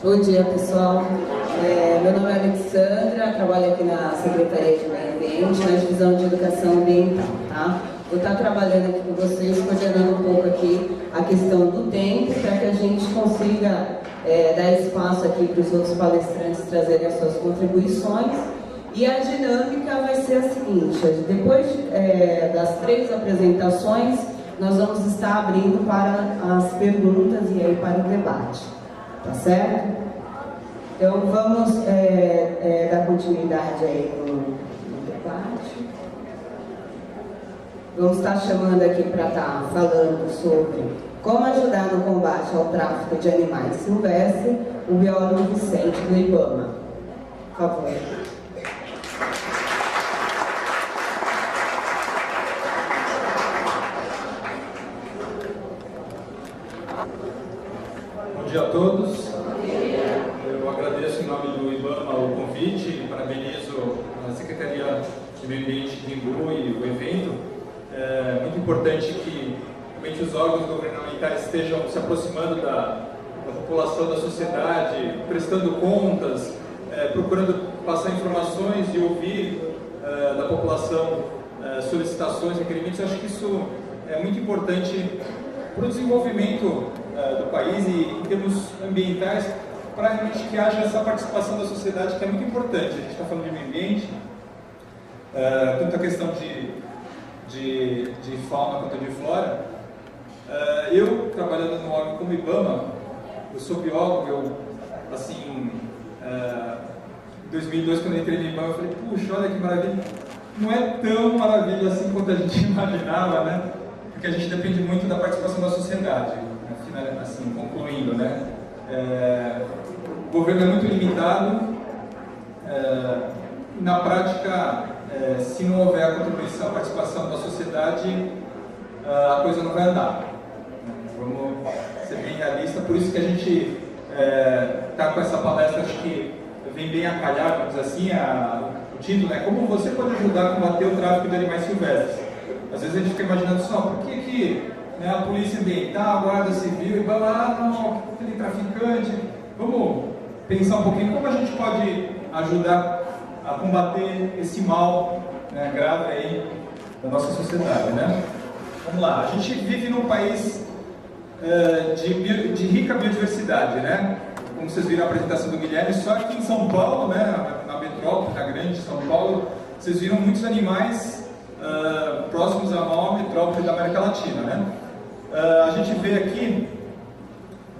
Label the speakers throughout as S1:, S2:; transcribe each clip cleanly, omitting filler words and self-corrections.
S1: Bom dia, pessoal. Meu nome é Alexandra, trabalho aqui na Secretaria de Meio Ambiente, na divisão de Educação Ambiental, tá? Vou estar trabalhando aqui com vocês, coordenando um pouco aqui a questão do tempo, para que a gente consiga dar espaço aqui para os outros palestrantes trazerem as suas contribuições. E a dinâmica vai ser a seguinte: depois das 3 apresentações, nós vamos estar abrindo para as perguntas e aí para o debate, tá certo? Então vamos dar continuidade aí no debate. Vamos estar chamando aqui para estar falando sobre como ajudar no combate ao tráfico de animais silvestres, o biólogo Vicente do IBAMA. Por favor.
S2: Bom dia a todos. Eu agradeço em nome do IBAMA o convite, parabenizo a Secretaria de Meio Ambiente de Imbu e o evento. É muito importante que realmente os órgãos governamentais estejam se aproximando da população, da sociedade, prestando contas, procurando passar informações e ouvir da população solicitações, requerimentos. Eu acho que isso é muito importante para o desenvolvimento do país e em termos ambientais, para realmente que haja essa participação da sociedade, que é muito importante. A gente está falando de meio ambiente, tanto a questão de fauna quanto de flora. Eu, trabalhando no órgão como IBAMA, eu sou biólogo, em 2002, quando eu entrei no IBAMA, eu falei, puxa, olha que maravilha. Não é tão maravilha assim quanto a gente imaginava, né? Porque a gente depende muito da participação da sociedade, assim, concluindo, né? O governo é muito limitado, e na prática, se não houver a contribuição, a participação da sociedade, a coisa não vai andar. Vamos ser bem realistas, por isso que a gente está com essa palestra, acho que vem bem a calhar, vamos dizer assim, o título é Como você pode ajudar a combater o tráfico de animais silvestres. Às vezes a gente fica imaginando só, por que a polícia ambiental, a guarda civil, e vai lá, não, aquele traficante. Vamos pensar um pouquinho como a gente pode ajudar a combater esse mal, né, grave aí da nossa sociedade, né? Vamos lá, a gente vive num país de rica biodiversidade, né? Como vocês viram a apresentação do Guilherme, só aqui em São Paulo, né, na metrópole, na grande São Paulo, vocês viram muitos animais próximos à maior metrópole da América Latina, né? A gente vê aqui,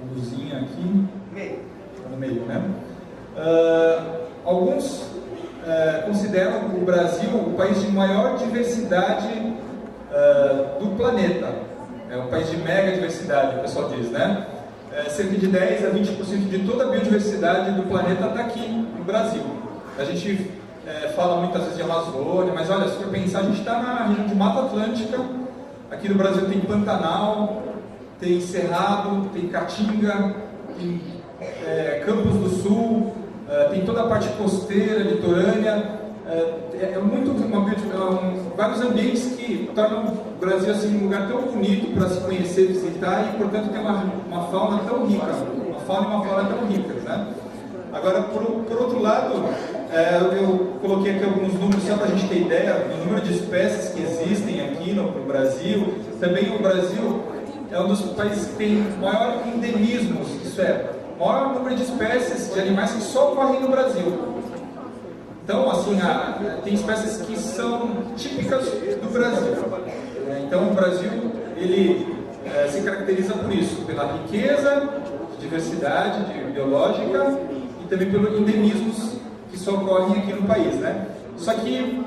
S2: uma luzinha aqui, no meio, né? Alguns consideram o Brasil o país de maior diversidade do planeta. É um país de mega diversidade, o pessoal diz, né? Cerca de 10 a 20% de toda a biodiversidade do planeta está aqui no Brasil. A gente fala muitas vezes de Amazônia, mas olha, se for pensar, a gente está na região de Mata Atlântica. Aqui no Brasil tem Pantanal, tem Cerrado, tem Caatinga, tem Campos do Sul, tem toda a parte costeira, litorânea. Vários ambientes que tornam o Brasil assim, um lugar tão bonito para se conhecer, visitar, e portanto tem uma fauna tão rica, uma fauna e uma flora tão ricas, né? Agora, por outro lado, eu coloquei aqui alguns números só para a gente ter ideia do número de espécies que existem aqui no Brasil. Também o Brasil é um dos países que tem maior endemismos, isso é, maior número de espécies de animais que só ocorrem no Brasil. Então, assim, tem espécies que são típicas do Brasil. Então, o Brasil, ele se caracteriza por isso, pela riqueza, diversidade biológica e também pelos endemismos que só ocorrem aqui no país, né? Só que,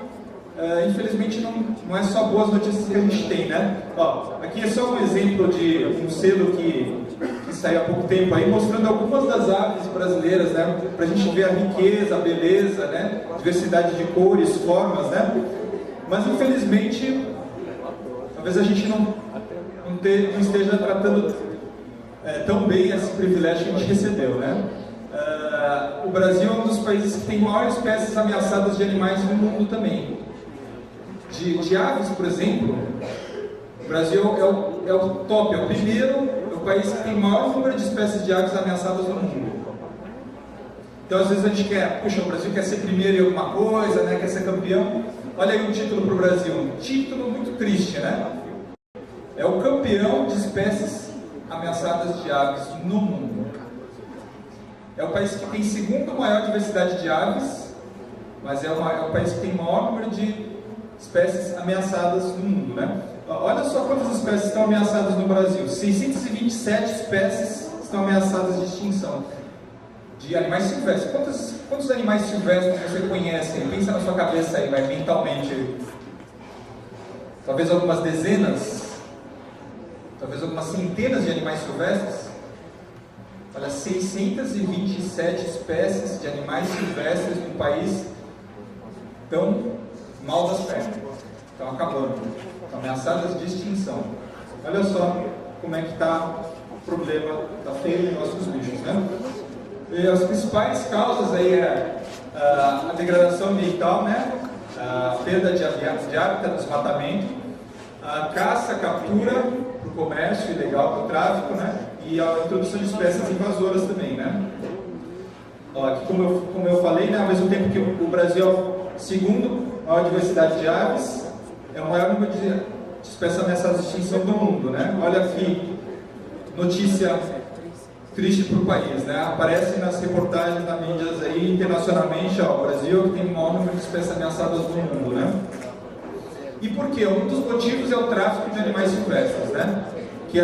S2: infelizmente, não é só boas notícias que a gente tem, né? Ó, aqui é só um exemplo de um selo que saiu há pouco tempo aí, mostrando algumas das aves brasileiras, né? Para a gente ver a riqueza, a beleza, né? Diversidade de cores, formas, né? Mas, infelizmente, talvez a gente não esteja tratando tão bem esse privilégio que a gente recebeu, né? O Brasil é um dos países que tem maiores espécies ameaçadas de animais no mundo também. De aves, por exemplo, o Brasil é o top, é o primeiro, é o país que tem maior número de espécies de aves ameaçadas no mundo. Então às vezes a gente quer, puxa, o Brasil quer ser primeiro em alguma coisa, né? Quer ser campeão. Olha aí um título para o Brasil, um título muito triste, né? É o campeão de espécies ameaçadas de aves no mundo. É o país que tem segunda maior diversidade de aves, mas é o país que tem maior número de espécies ameaçadas no mundo, né? Olha só quantas espécies estão ameaçadas no Brasil. 627 espécies estão ameaçadas de extinção. De animais silvestres. Quantos animais silvestres você conhece? Pensa na sua cabeça aí, vai mentalmente. Talvez algumas dezenas, talvez algumas centenas de animais silvestres. Olha, 627 espécies de animais silvestres no país estão mal das pernas, estão acabando, estão ameaçadas de extinção. Olha só como é que está o problema, está feio o negócio dos bichos, né? E as principais causas aí é a degradação ambiental, né? A perda de hábitat, desmatamento, a caça, captura para o comércio ilegal, para o tráfico, né? E a introdução de espécies invasoras também, né? Ó, aqui, como eu falei, né? Ao mesmo tempo que o Brasil é o segundo maior diversidade de aves, é o maior número de espécies ameaçadas de extinção do mundo, né? Olha aqui, notícia triste para o país, né? Aparece nas reportagens na mídias aí internacionalmente, ó, o Brasil tem o maior número de espécies ameaçadas do mundo, né? E por quê? Um dos motivos é o tráfico de animais silvestres, né? Que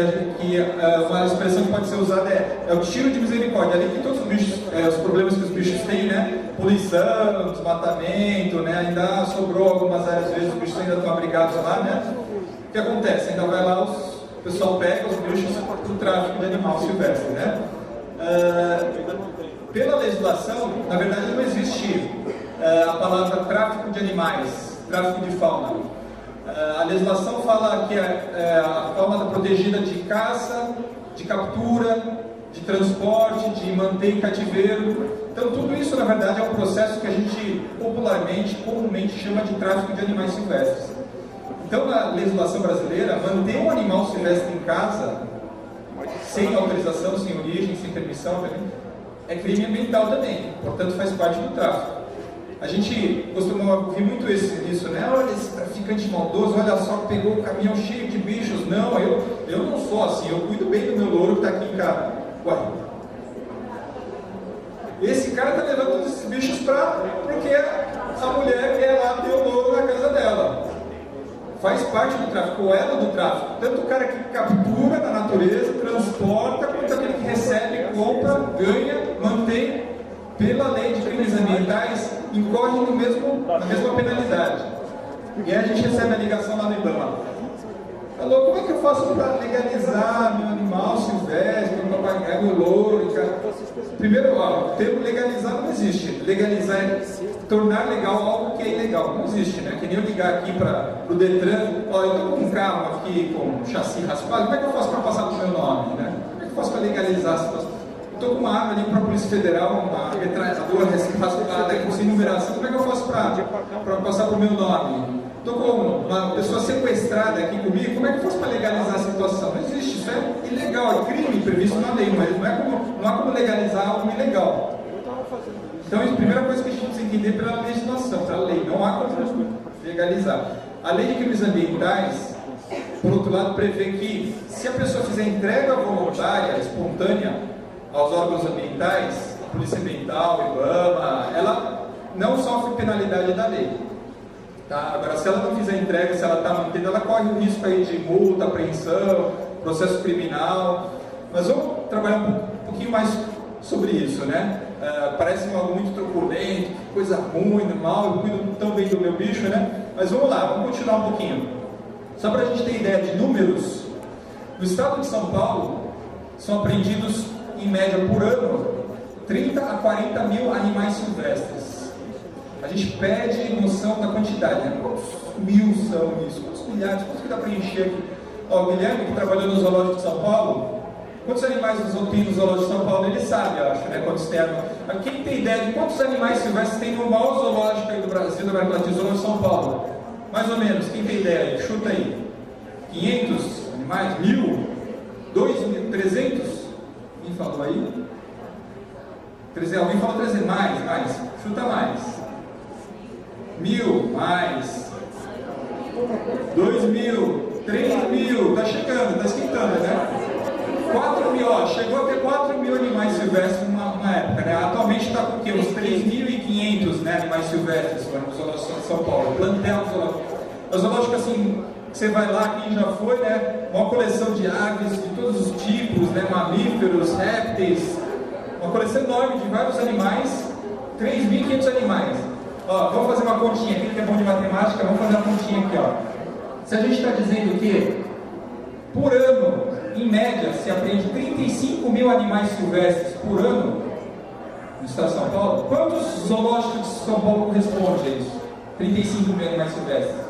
S2: uma expressão que pode ser usada é o tiro de misericórdia. Ali que todos os bichos, os problemas que os bichos têm, né? Poluição, desmatamento, né? Ainda sobrou algumas áreas, às vezes os bichos ainda estão abrigados lá, né? O que acontece? Ainda vai lá, o pessoal pega os bichos para o tráfico de animal silvestre, né? Pela legislação, na verdade não existe a palavra tráfico de animais, tráfico de fauna. A legislação fala que a fauna está protegida de caça, de captura, de transporte, de manter em cativeiro. Então tudo isso na verdade é um processo que a gente comumente chama de tráfico de animais silvestres. Então na legislação brasileira, manter um animal silvestre em casa, sem autorização, sem origem, sem permissão, é crime ambiental também, portanto faz parte do tráfico. A gente costuma ouvir muito isso, né? Olha esse traficante maldoso, olha só, pegou um caminhão cheio de bichos. Não, eu não sou assim, eu cuido bem do meu louro que está aqui em casa. Ué, esse cara está levando todos esses bichos porque a mulher quer lá ter o louro na casa dela. Faz parte do tráfico, o elo do tráfico. Tanto o cara que captura na natureza, transporta, quanto aquele que recebe, compra, ganha, mantém. Pela lei de crimes ambientais, incorre na mesma penalidade. E aí a gente recebe a ligação lá no IBAMA. Alô, como é que eu faço para legalizar meu animal silvestre, meu papagaio, meu louro? Primeiro, o termo legalizar não existe. Legalizar é tornar legal algo que é ilegal. Não existe, né? Que nem eu ligar aqui para o Detran, eu estou com um carro aqui com chassi raspado, como é que eu faço para passar para o meu nome, né? Como é que eu faço para legalizar a situação? Estou com uma arma ali para a Polícia Federal, uma metralhadora raspada aqui sem numeração, como é que eu faço para passar para o meu nome? Estou com uma pessoa sequestrada aqui comigo, como é que eu faço para legalizar a situação? Não existe, isso é ilegal, é crime previsto na lei, mas não há como legalizar algo ilegal. Então, a primeira coisa que a gente precisa entender pela legislação, pela lei, não há como legalizar. A lei de crimes ambientais, por outro lado, prevê que se a pessoa fizer entrega voluntária, espontânea, aos órgãos ambientais, a Polícia Ambiental, o IBAMA, ela não sofre penalidade da lei. Tá? Agora, se ela não fizer entrega, se ela está mantendo, ela corre o risco aí de multa, apreensão, processo criminal. Mas vamos trabalhar um pouquinho mais sobre isso, né? Parece algo muito truculento, coisa ruim, mal, eu cuido tão bem do meu bicho, né? Mas vamos lá, vamos continuar um pouquinho. Só para a gente ter ideia de números, no estado de São Paulo, são apreendidos em média por ano 30 a 40 mil animais silvestres. A gente pede noção da quantidade, né? Quantos mil são isso? Quantos milhares? Quantos que dá para encher aqui? Ó, o Guilherme, que trabalhou no Zoológico de São Paulo, quantos animais tem no Zoológico de São Paulo? Ele sabe, eu acho, né? Quantos tem. Quem tem ideia de quantos animais silvestres tem no maior zoológico aí do Brasil, da América Latina, Zoológico de São Paulo? Mais ou menos, quem tem ideia aí? Chuta aí. 500 animais? 1.000? 2.000? 300? Quem falou aí? Alguém falou 300, mais, chuta mais. 1.000, mais. 2.000, 3.000, tá chegando, tá esquentando, né? 4.000, ó, chegou a ter 4.000 animais silvestres numa época, né? Atualmente está com o quê? Uns 3.500, né, animais silvestres no zoológico de São Paulo, plantel zoológico. O zoológico, assim, você vai lá, quem já foi, né? Uma coleção de aves de todos os tipos, né? Mamíferos, répteis, uma coleção enorme de vários animais, 3.500 animais. Ó, vamos fazer uma continha, quem que é bom de matemática, vamos fazer uma continha aqui, ó. Se a gente está dizendo que, por ano, em média, se apreende 35.000 animais silvestres por ano no estado de São Paulo, quantos zoológicos de São Paulo correspondem a isso? 35.000 animais silvestres?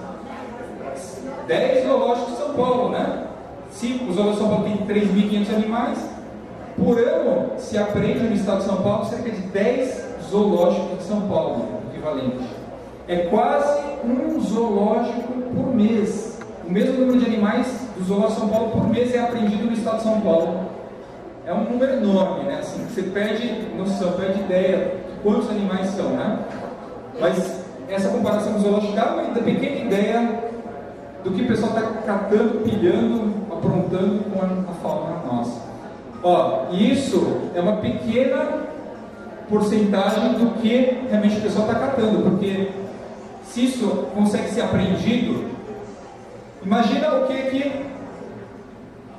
S2: 10 zoológicos de São Paulo, né? Se o zoológico de São Paulo tem 3.500 animais, por ano se apreende no estado de São Paulo cerca de 10 zoológicos de São Paulo, equivalente. É quase um zoológico por mês. O mesmo número de animais do zoológico de São Paulo por mês é apreendido no estado de São Paulo. É um número enorme, né? Assim, você perde noção, perde ideia de quantos animais são, né? Mas essa comparação com o zoológico dá uma pequena ideia do que o pessoal está catando, pilhando, aprontando com a fauna nossa. Ó, isso é uma pequena porcentagem do que realmente o pessoal está catando, porque se isso consegue ser apreendido, imagina o que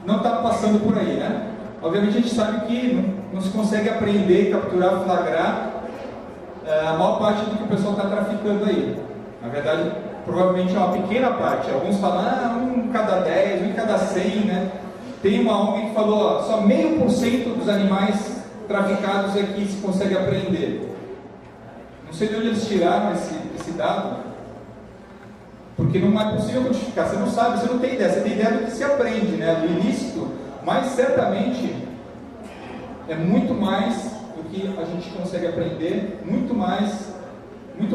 S2: não está passando por aí, né? Obviamente a gente sabe que não se consegue apreender, capturar, flagrar a maior parte do que o pessoal está traficando aí. Na verdade, provavelmente é uma pequena parte. Alguns falam, um em cada 10, um em cada 100, né? Tem uma ONG que falou, ó, só 0,5% dos animais traficados é que se consegue apreender. Não sei de onde eles tiraram esse dado, porque não é possível quantificar. Você não sabe, você não tem ideia. Você tem ideia do que se aprende, né? Do ilícito, mas certamente é muito mais do que a gente consegue aprender, muito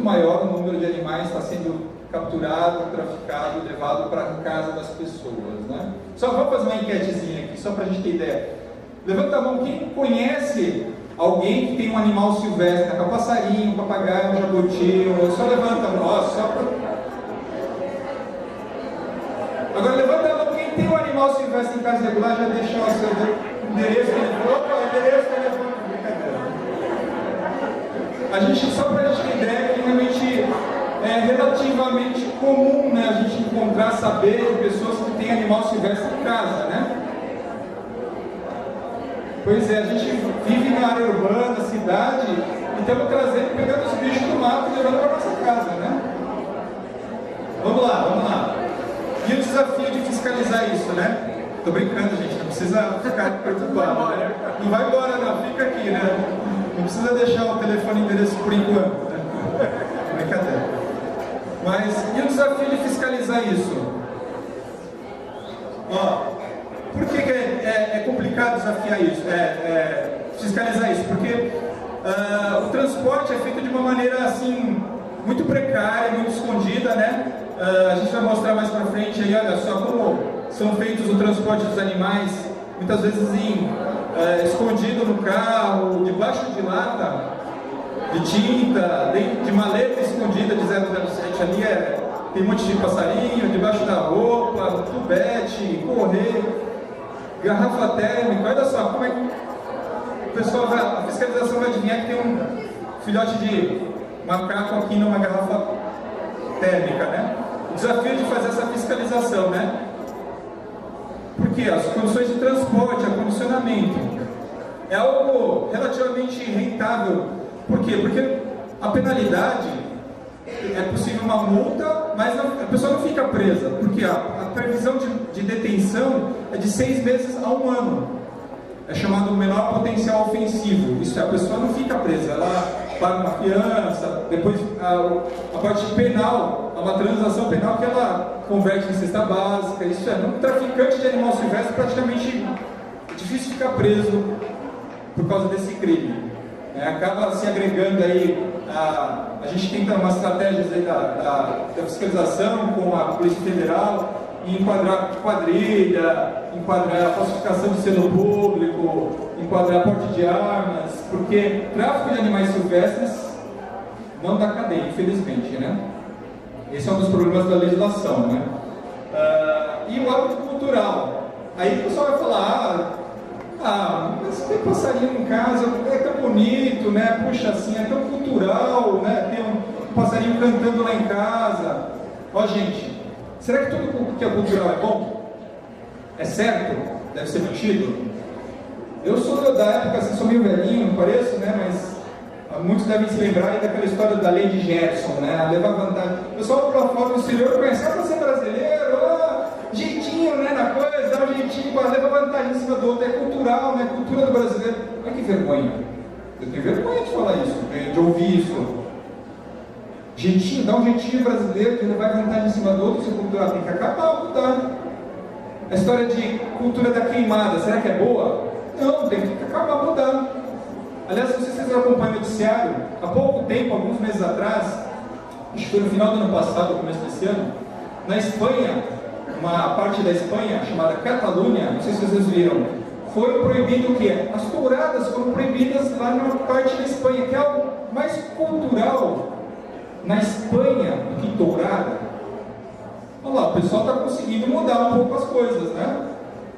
S2: maior o número de animais está sendo capturado, traficado, levado para a casa das pessoas, né? Só vamos fazer uma enquetezinha aqui, só para a gente ter ideia. Levanta a mão, quem conhece alguém que tem um animal silvestre, né? Um passarinho, um papagaio, um jabuti, só levanta a mão, ó, só para... Agora levanta a mão, quem tem um animal silvestre em casa regular, já deixa o seu endereço, endereço, telefone, brincadeira. A gente, só para a gente ter ideia, que realmente é relativamente comum, né, a gente encontrar, saber de pessoas que têm animal silvestre em casa, né? Pois é, a gente vive na área urbana, cidade, e estamos trazendo, pegando os bichos do mato e levando para a nossa casa, né? Vamos lá. E o desafio de fiscalizar isso, né? Tô brincando, gente, não precisa ficar preocupado. Não vai embora não, fica aqui, né? Não precisa deixar o telefone e endereço por enquanto, né? Brincadeira. Mas, e o desafio de fiscalizar isso? Ó, por que é complicado desafiar isso? Fiscalizar isso? Porque o transporte é feito de uma maneira, assim, muito precária, muito escondida, né? A gente vai mostrar mais pra frente aí, olha só como são feitos o transporte dos animais, muitas vezes escondido no carro, debaixo de lata de tinta, de maleta escondida de 007 ali, tem um monte de passarinho, debaixo da roupa, tubete, correio, garrafa térmica. Olha só como é que o pessoal a fiscalização vai adivinhar que tem um filhote de macaco aqui numa garrafa térmica, né? O desafio de fazer essa fiscalização, né? Porque as condições de transporte, acondicionamento, é algo relativamente rentável. Por quê? Porque a penalidade é possível uma multa, mas a pessoa não fica presa, porque a previsão de detenção é de 6 meses a 1 ano. É chamado menor potencial ofensivo. Isso é, a pessoa não fica presa, ela paga uma fiança, depois a parte penal, uma transação penal que ela converte em cesta básica. Isso é, um traficante de animal silvestre praticamente é difícil ficar preso por causa desse crime. Acaba se agregando aí, a gente tenta umas estratégias aí da fiscalização com a Polícia Federal, em enquadrar quadrilha, enquadrar a falsificação de selo público, enquadrar porte de armas, porque tráfico de animais silvestres não dá cadeia, infelizmente, né? Esse é um dos problemas da legislação, né? E o hábito cultural. Aí o pessoal vai falar, mas tem passarinho em casa, é tão bonito, né? Puxa, assim, é tão cultural, né? Tem um passarinho cantando lá em casa. Ó, gente, será que tudo que é cultural é bom? É certo? Deve ser mantido? Eu sou da época, assim, sou meio velhinho, não pareço, né? Mas muitos devem se lembrar aí daquela história da lei de Gerson, né? Levar vantagem. O pessoal lá fora do exterior conhece, você é brasileiro, jeitinho, né, na coisa, dá um jeitinho, leva vantagem em cima do outro, é cultural, né? Cultura do brasileiro. Olha que vergonha. Eu tenho vergonha de falar isso, de ouvir isso. Jeitinho, dá um jeitinho brasileiro de levar vantagem em cima do outro, seu cultural tem que acabar, mudar. A história de cultura da queimada, será que é boa? Não, tem que acabar, mudar. Aliás, se vocês acompanham o noticiário, há pouco tempo, alguns meses atrás, acho que foi no final do ano passado, começo desse ano, na Espanha, uma parte da Espanha, chamada Catalunha, não sei se vocês viram, foi proibido o quê? As touradas foram proibidas lá na parte da Espanha, que é algo mais cultural na Espanha do que tourada. Olha lá, o pessoal está conseguindo mudar um pouco as coisas, né?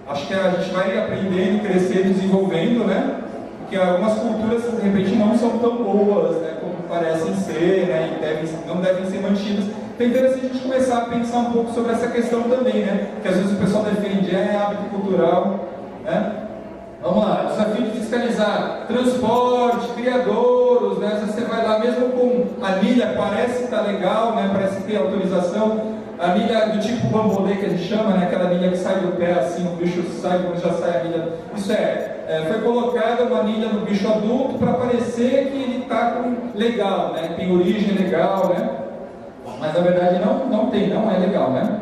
S2: Acho que a gente vai aprendendo, crescendo, desenvolvendo, né? Porque algumas culturas, de repente, não são tão boas, né? Como parecem ser, né? E não devem ser mantidas. Então é interessante a gente começar a pensar um pouco sobre essa questão também, né? Que às vezes o pessoal defende, hábito cultural, né? Vamos lá, desafio de fiscalizar transporte, criadouros, né? Às vezes você vai lá mesmo com a milha, parece que está legal, né? Parece que tem autorização. A milha do tipo bambolê que a gente chama, né? Aquela milha que sai do pé assim, o bicho sai quando já sai a milha. Isso foi colocada uma milha no bicho adulto para parecer que ele está legal, né? Tem origem legal, né? Mas na verdade não tem, não é legal, né?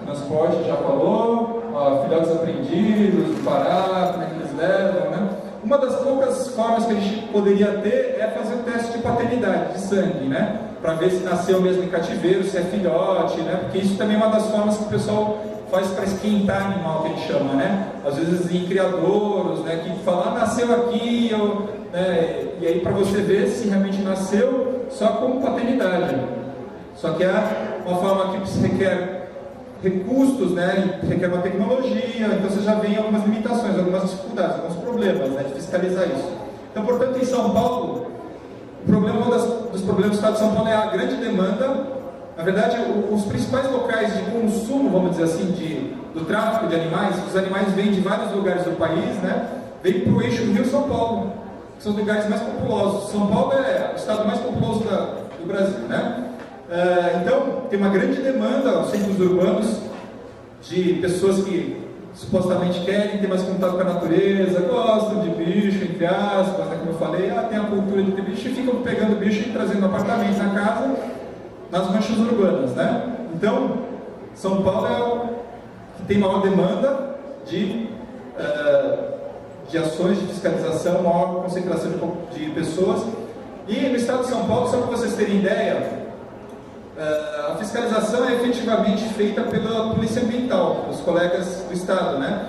S2: Transporte já falou, filhotes apreendidos, do Pará, como é que eles levam, né? Uma das poucas formas que a gente poderia ter é fazer o teste de paternidade, de sangue, né? Para ver se nasceu mesmo em cativeiro, se é filhote, né? Porque isso também é uma das formas que o pessoal faz para esquentar animal, que a gente chama, né? Às vezes em criadouros, né? Que fala, nasceu aqui, né? E aí para você ver se realmente nasceu só com paternidade. Só que é uma forma que requer recursos, né? Requer uma tecnologia, então você já vê algumas limitações, algumas dificuldades, alguns problemas, né? De fiscalizar isso. Então, portanto, em São Paulo, o problema, dos problemas do Estado de São Paulo é a grande demanda. Na verdade, os principais locais de consumo, vamos dizer assim, do tráfico de animais, os animais vêm de vários lugares do país, né? Vêm para o eixo Rio-São Paulo, que são os lugares mais populosos. São Paulo é o estado mais populoso do Brasil, né? Então, tem uma grande demanda aos centros urbanos de pessoas que supostamente querem ter mais contato com a natureza, gostam de bicho, entre aspas, né? Como eu falei, tem a cultura de ter bicho e ficam pegando bicho e trazendo no apartamento, na casa, nas manchas urbanas, né? Então, São Paulo é o que tem maior demanda de ações de fiscalização, maior concentração de pessoas. E no estado de São Paulo, só para vocês terem ideia, a fiscalização é efetivamente feita pela Polícia Ambiental, os colegas do estado, né?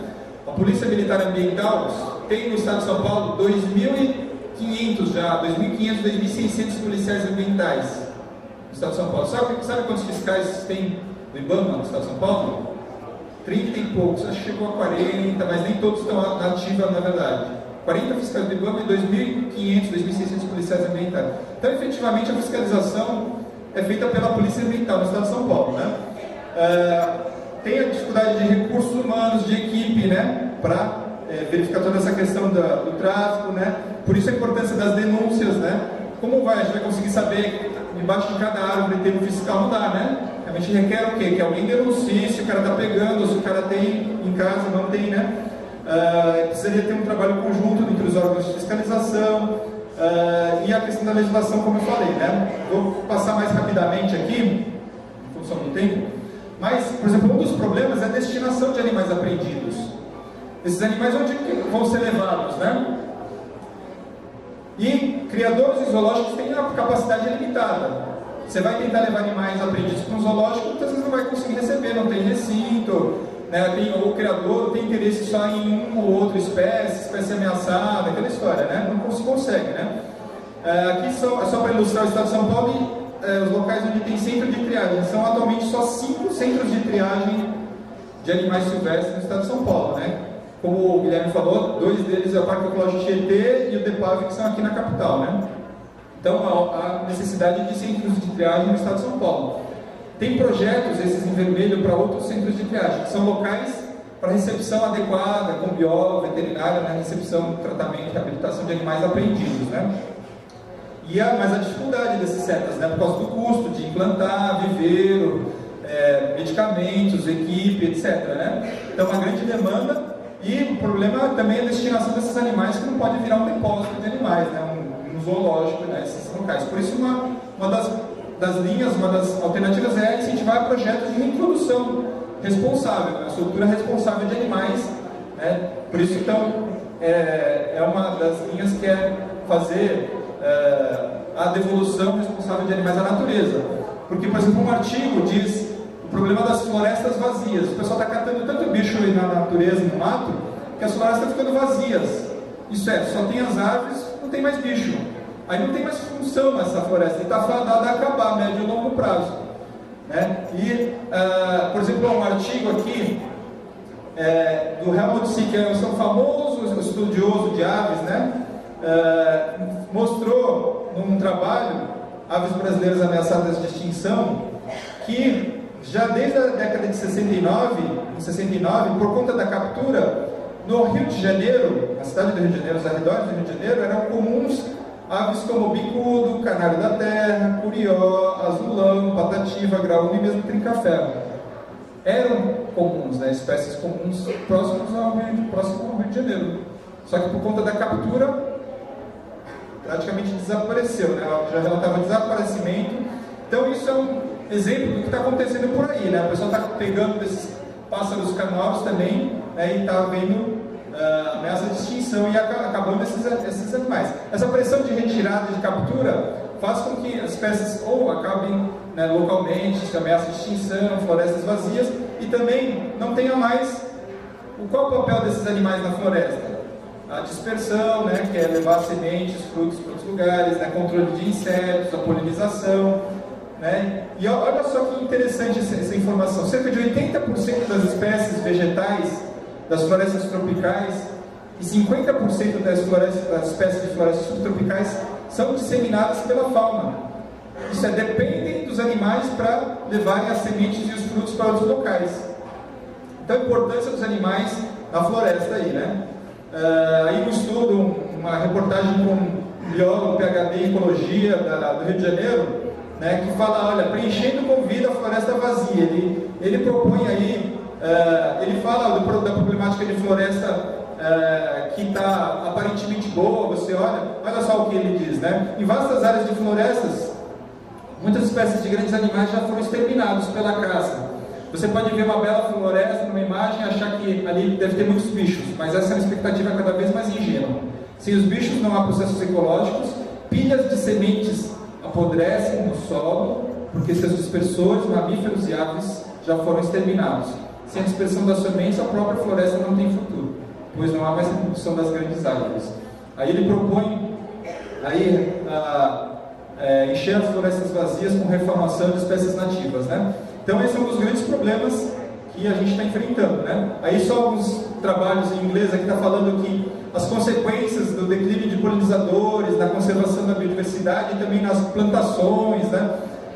S2: A Polícia Militar Ambiental tem no estado de São Paulo 2.500 já, 2.500, 2.600 policiais ambientais no estado de São Paulo. Sabe quantos fiscais tem no IBAMA no estado de São Paulo? 30 e poucos, acho que chegou a 40, mas nem todos estão ativos na verdade. 40 fiscais do IBAMA e 2.500, 2.600 policiais ambientais. Então, efetivamente, a fiscalização é feita pela Polícia Ambiental no estado de São Paulo, né? Tem a dificuldade de recursos humanos, de equipe, né? Para verificar toda essa questão do tráfico, né? Por isso a importância das denúncias, né? Como a gente vai conseguir saber embaixo de cada árvore tem um fiscal? Não dá, né? Realmente requer o quê? Que alguém denuncie se o cara está pegando, se o cara tem em casa, não tem, né? Precisaria ter um trabalho conjunto entre os órgãos de fiscalização e a questão da legislação, como eu falei, né? Vou passar mais rapidamente aqui, em função do tempo, mas, por exemplo, um dos problemas é a destinação de animais apreendidos. Esses animais onde vão ser levados, né? E criadores e zoológicos têm a capacidade limitada. Você vai tentar levar animais apreendidos para um zoológico, muitas vezes não vai conseguir receber, não tem recinto, né? O criador tem interesse só em uma ou outra espécie ameaçada, aquela história, né? Não se consegue, né? Aqui só para ilustrar o estado de São Paulo e os locais onde tem centro de triagem. São atualmente só 5 centros de triagem de animais silvestres no estado de São Paulo, né? Como o Guilherme falou, 2 deles é o Parque Ecológico Tietê e o DEPAV, que são aqui na capital, né? Então, há necessidade de centros de triagem no estado de São Paulo. Tem projetos, esses em vermelho, para outros centros de triagem, que são locais para recepção adequada, com biólogo, veterinário, né? Recepção, tratamento e reabilitação de animais apreendidos, né? Mas a dificuldade desses CETAs, né? Por causa do custo de implantar, viveiro, medicamentos, equipe, etc. Né? Então, uma grande demanda, e o problema também é a destinação desses animais, que não pode virar um depósito de animais, né? Um zoológico, né? Esses locais. Por isso, uma das linhas, uma das alternativas é incentivar projetos de reintrodução responsável, a soltura responsável de animais, né? Por isso, então, é uma das linhas que é fazer a devolução responsável de animais à natureza. Porque, por exemplo, um artigo diz o problema das florestas vazias. O pessoal está catando tanto bicho aí na natureza, no mato, que as florestas estão ficando vazias. Isso é, só tem as árvores, não tem mais bicho. Aí não tem mais função essa floresta, e está fadada a acabar a médio e longo prazo. Né? E, por exemplo, um artigo aqui do Helmut Sieg, que é um famoso estudioso de aves, né? Mostrou num trabalho, Aves Brasileiras Ameaçadas de Extinção, que já desde a década de 69, por conta da captura, no Rio de Janeiro, na cidade do Rio de Janeiro, os arredores do Rio de Janeiro, eram comuns aves como bicudo, canário da terra, curió, azulão, patativa, graúna e mesmo trinca-ferro. Eram comuns, né, espécies comuns próximo ao Rio de Janeiro. Só que por conta da captura, praticamente desapareceu, né? Já relatava desaparecimento. Então isso é um exemplo do que está acontecendo por aí, né? A pessoa está pegando desses pássaros canoros também, né? E está vendo ameaça de extinção e acabando esses animais. Essa pressão de retirada, de captura, faz com que as espécies ou acabem, né, localmente, ameaça de extinção, florestas vazias, e também não tenha mais qual o papel desses animais na floresta. A dispersão, né, que é levar sementes, frutos para outros lugares, né, controle de insetos, a polinização, né? E olha só que interessante essa informação: cerca de 80% das espécies vegetais das florestas tropicais e 50% das espécies de florestas subtropicais são disseminadas pela fauna. Isso dependem dos animais para levarem as sementes e os frutos para outros locais. Então, a importância dos animais na floresta aí, né? Aí um estudo, uma reportagem com um biólogo PhD em ecologia do Rio de Janeiro, né, que fala, olha, preenchendo com vida a floresta vazia. Ele propõe aí, ele fala da problemática de floresta que está aparentemente boa. Você olha só o que ele diz, né? Em vastas áreas de florestas, muitas espécies de grandes animais já foram exterminados pela caça. Você pode ver uma bela floresta numa imagem e achar que ali deve ter muitos bichos, mas essa é uma expectativa cada vez mais ingênua. Sem os bichos não há processos ecológicos, pilhas de sementes apodrecem no solo, porque seus dispersores, mamíferos e aves já foram exterminados. Sem a dispersão das sementes, a própria floresta não tem futuro, pois não há mais reprodução das grandes árvores. Aí ele propõe encher as florestas vazias com reformação de espécies nativas, né? Então esse é um dos grandes problemas que a gente está enfrentando, né? Aí só alguns trabalhos em inglês aqui está falando que as consequências do declínio de polinizadores, na conservação da biodiversidade e também nas plantações, né?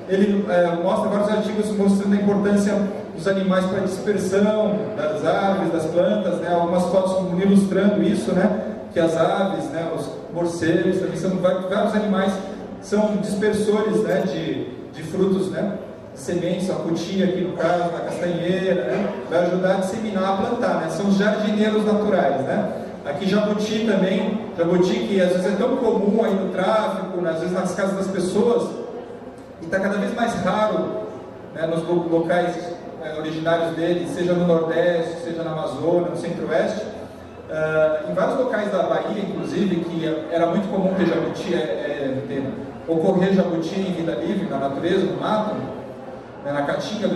S2: Ele mostra vários artigos mostrando a importância dos animais para a dispersão das árvores, das plantas, né? Algumas fotos ilustrando isso, né? Que as aves, né? Os morcegos também são vários animais, são dispersores, né? de frutos, né? Sementes, a cutia aqui no caso, a castanheira, né? Vai ajudar a disseminar, a plantar, né? São os jardineiros naturais, né? Aqui jabuti também, jabuti que às vezes é tão comum aí no tráfico, às vezes nas casas das pessoas, e está cada vez mais raro, né, nos locais originários dele, seja no Nordeste, seja na Amazônia, no Centro-Oeste. Em vários locais da Bahia, inclusive, que era muito comum ter jabuti, ter ocorrer jabuti em vida livre, na natureza, no mato, né, na caatinga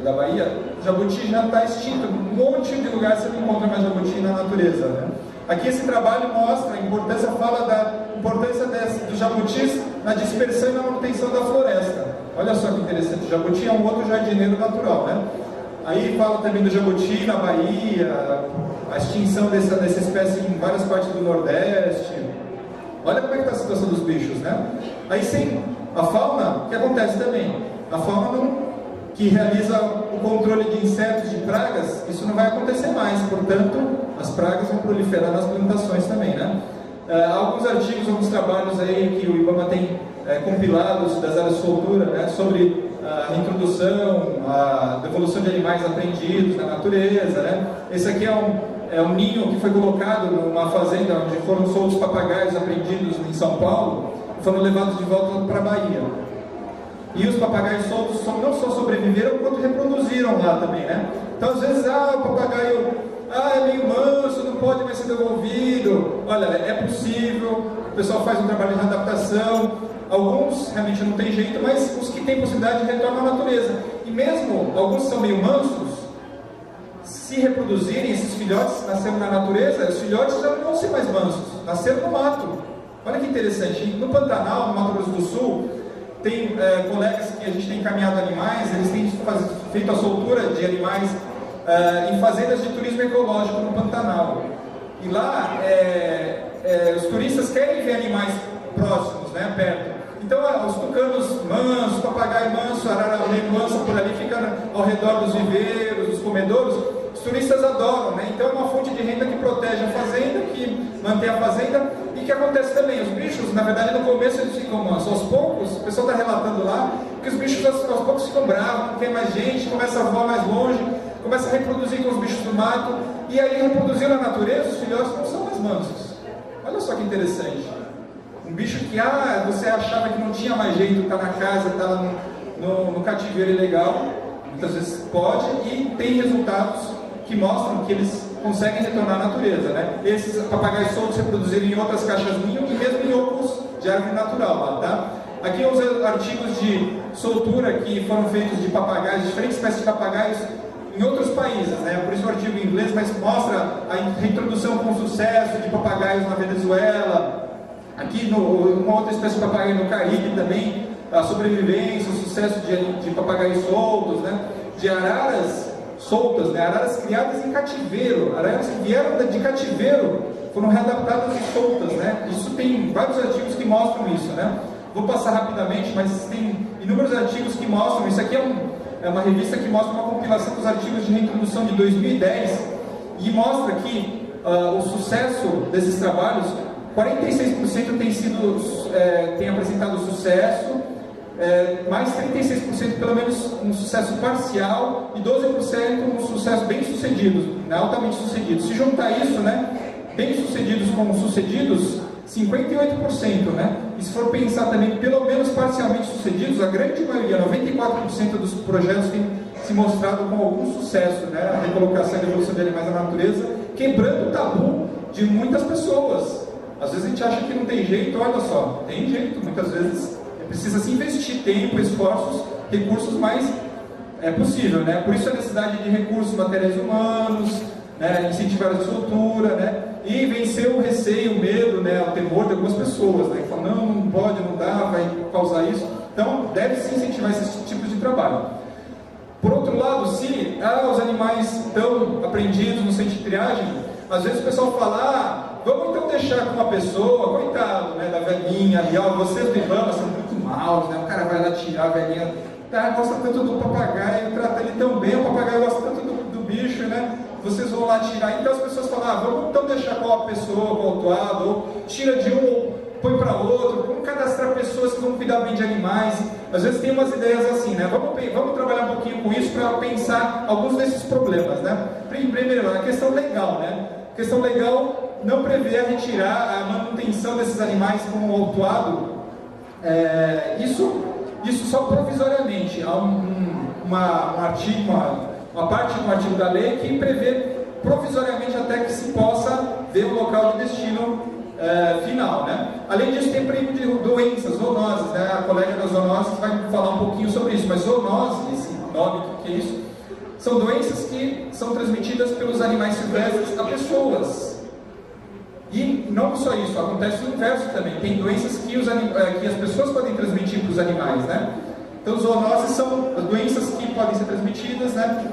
S2: da Bahia, o jabuti já está extinto. Um monte de lugares você não encontra mais jabuti na natureza, né? Aqui esse trabalho mostra a importância, fala da importância dos jabutis na dispersão e na manutenção da floresta. Olha só que interessante, o jabuti é um outro jardineiro natural, né? Aí fala também do jabuti na Bahia, a extinção dessa espécie em várias partes do Nordeste. Olha como é que está a situação dos bichos, né? Aí sem a fauna, o que acontece também? A fauna que realiza o controle de insetos, de pragas, isso não vai acontecer mais, portanto, as pragas vão proliferar nas plantações também, né? Alguns artigos, alguns trabalhos aí que o IBAMA tem compilados das áreas de soltura, né, sobre a introdução, a devolução de animais apreendidos na natureza, né? Esse aqui é um ninho que foi colocado numa fazenda onde foram soltos papagaios apreendidos em São Paulo e foram levados de volta para a Bahia. E os papagaios soltos não só sobreviveram, quanto reproduziram lá também, né? Então, às vezes, o papagaio é meio manso, não pode mais ser devolvido. Olha, é possível, o pessoal faz um trabalho de adaptação. Alguns realmente não tem jeito, mas os que têm possibilidade retornam à natureza. E mesmo alguns são meio mansos, se reproduzirem, esses filhotes nasceram na natureza, os filhotes já não vão ser mais mansos, nasceram no mato. Olha que interessante, no Pantanal, no Mato Grosso do Sul, tem colegas que a gente tem encaminhado animais, eles têm feito a soltura de animais em fazendas de turismo ecológico no Pantanal. E lá, os turistas querem ver animais próximos, né, perto. Então, os tucanos mansos, papagaio manso, arara manso por ali, fica ao redor dos viveiros, dos comedouros, os turistas adoram, né? Então é uma fonte de renda que protege a fazenda, que mantém a fazenda. E que acontece também, os bichos, na verdade, no começo eles ficam mansos, aos poucos, o pessoal está relatando lá, que os bichos aos poucos ficam bravos, não tem mais gente, começa a voar mais longe, começa a reproduzir com os bichos do mato, e aí reproduzindo na natureza, os filhotes não são mais mansos. Olha só que interessante. Um bicho que você achava que não tinha mais jeito, está na casa, está no cativeiro ilegal, muitas vezes pode, e tem resultados que mostram que eles conseguem retornar à natureza, né? Esses papagaios soltos se reproduzirem em outras caixas ninho e mesmo em ocos de árvore natural, lá, tá? Aqui os artigos de soltura que foram feitos de papagaios, diferentes espécies de papagaios em outros países, né? Por isso o artigo em inglês, mas mostra a reintrodução com sucesso de papagaios na Venezuela. Aqui uma outra espécie de papagaio no Caribe também, a sobrevivência, o sucesso de papagaios soltos, né? De araras soltas, né? Araras criadas em cativeiro, araras que vieram de cativeiro, foram readaptadas e soltas, né? Isso tem vários artigos que mostram isso, né? Vou passar rapidamente, mas tem inúmeros artigos que mostram. Isso aqui é uma revista que mostra uma compilação dos artigos de reintrodução de 2010 e mostra que o sucesso desses trabalhos, 46% tem apresentado sucesso, mais 36% pelo menos um sucesso parcial e 12% um sucesso bem sucedido, né, altamente sucedido. Se juntar isso, né, bem sucedidos com sucedidos, 58%, né? E se for pensar também pelo menos parcialmente sucedidos, a grande maioria, 94% dos projetos tem se mostrado com algum sucesso, né? A recolocação e a devolução de animais à natureza, quebrando o tabu de muitas pessoas. Às vezes a gente acha que não tem jeito, olha só, tem jeito, muitas vezes precisa se investir tempo, esforços, recursos, mas é possível, né? Por isso a necessidade de recursos materiais humanos, né? Incentivar a soltura, né? E vencer o receio, o medo, né? O temor de algumas pessoas, né? Que falam, não pode, não dá, vai causar isso. Então, deve-se incentivar esse tipo de trabalho. Por outro lado, se os animais estão apreendidos no centro de triagem, às vezes o pessoal fala, vamos então deixar com uma pessoa, coitado, né, da velhinha ali, vocês do IBAMA são muito maus, né, o cara vai lá tirar a velhinha, gosta tanto do papagaio, trata ele tão bem, o papagaio gosta tanto do bicho, né, vocês vão lá tirar. Então as pessoas falam, vamos então deixar com uma pessoa, com o autuado, ou tira de um, ou põe para outro, vamos cadastrar pessoas que vão cuidar bem de animais. Às vezes tem umas ideias assim, né, vamos trabalhar um pouquinho com isso para pensar alguns desses problemas, né. Primeiro, a questão legal, né. A questão legal não prevê a manutenção desses animais como autuado, isso só provisoriamente. Há uma parte do artigo da lei que prevê provisoriamente até que se possa ver o local de destino final, né? Além disso, tem perigo de doenças, zoonoses, né? A colega das zoonoses vai falar um pouquinho sobre isso, mas zoonose, esse nome, o que é isso? São doenças que são transmitidas pelos animais silvestres a pessoas. E não só isso, acontece o inverso também. Tem doenças que as pessoas podem transmitir para os animais, né? Então, zoonoses são doenças que podem ser transmitidas, né?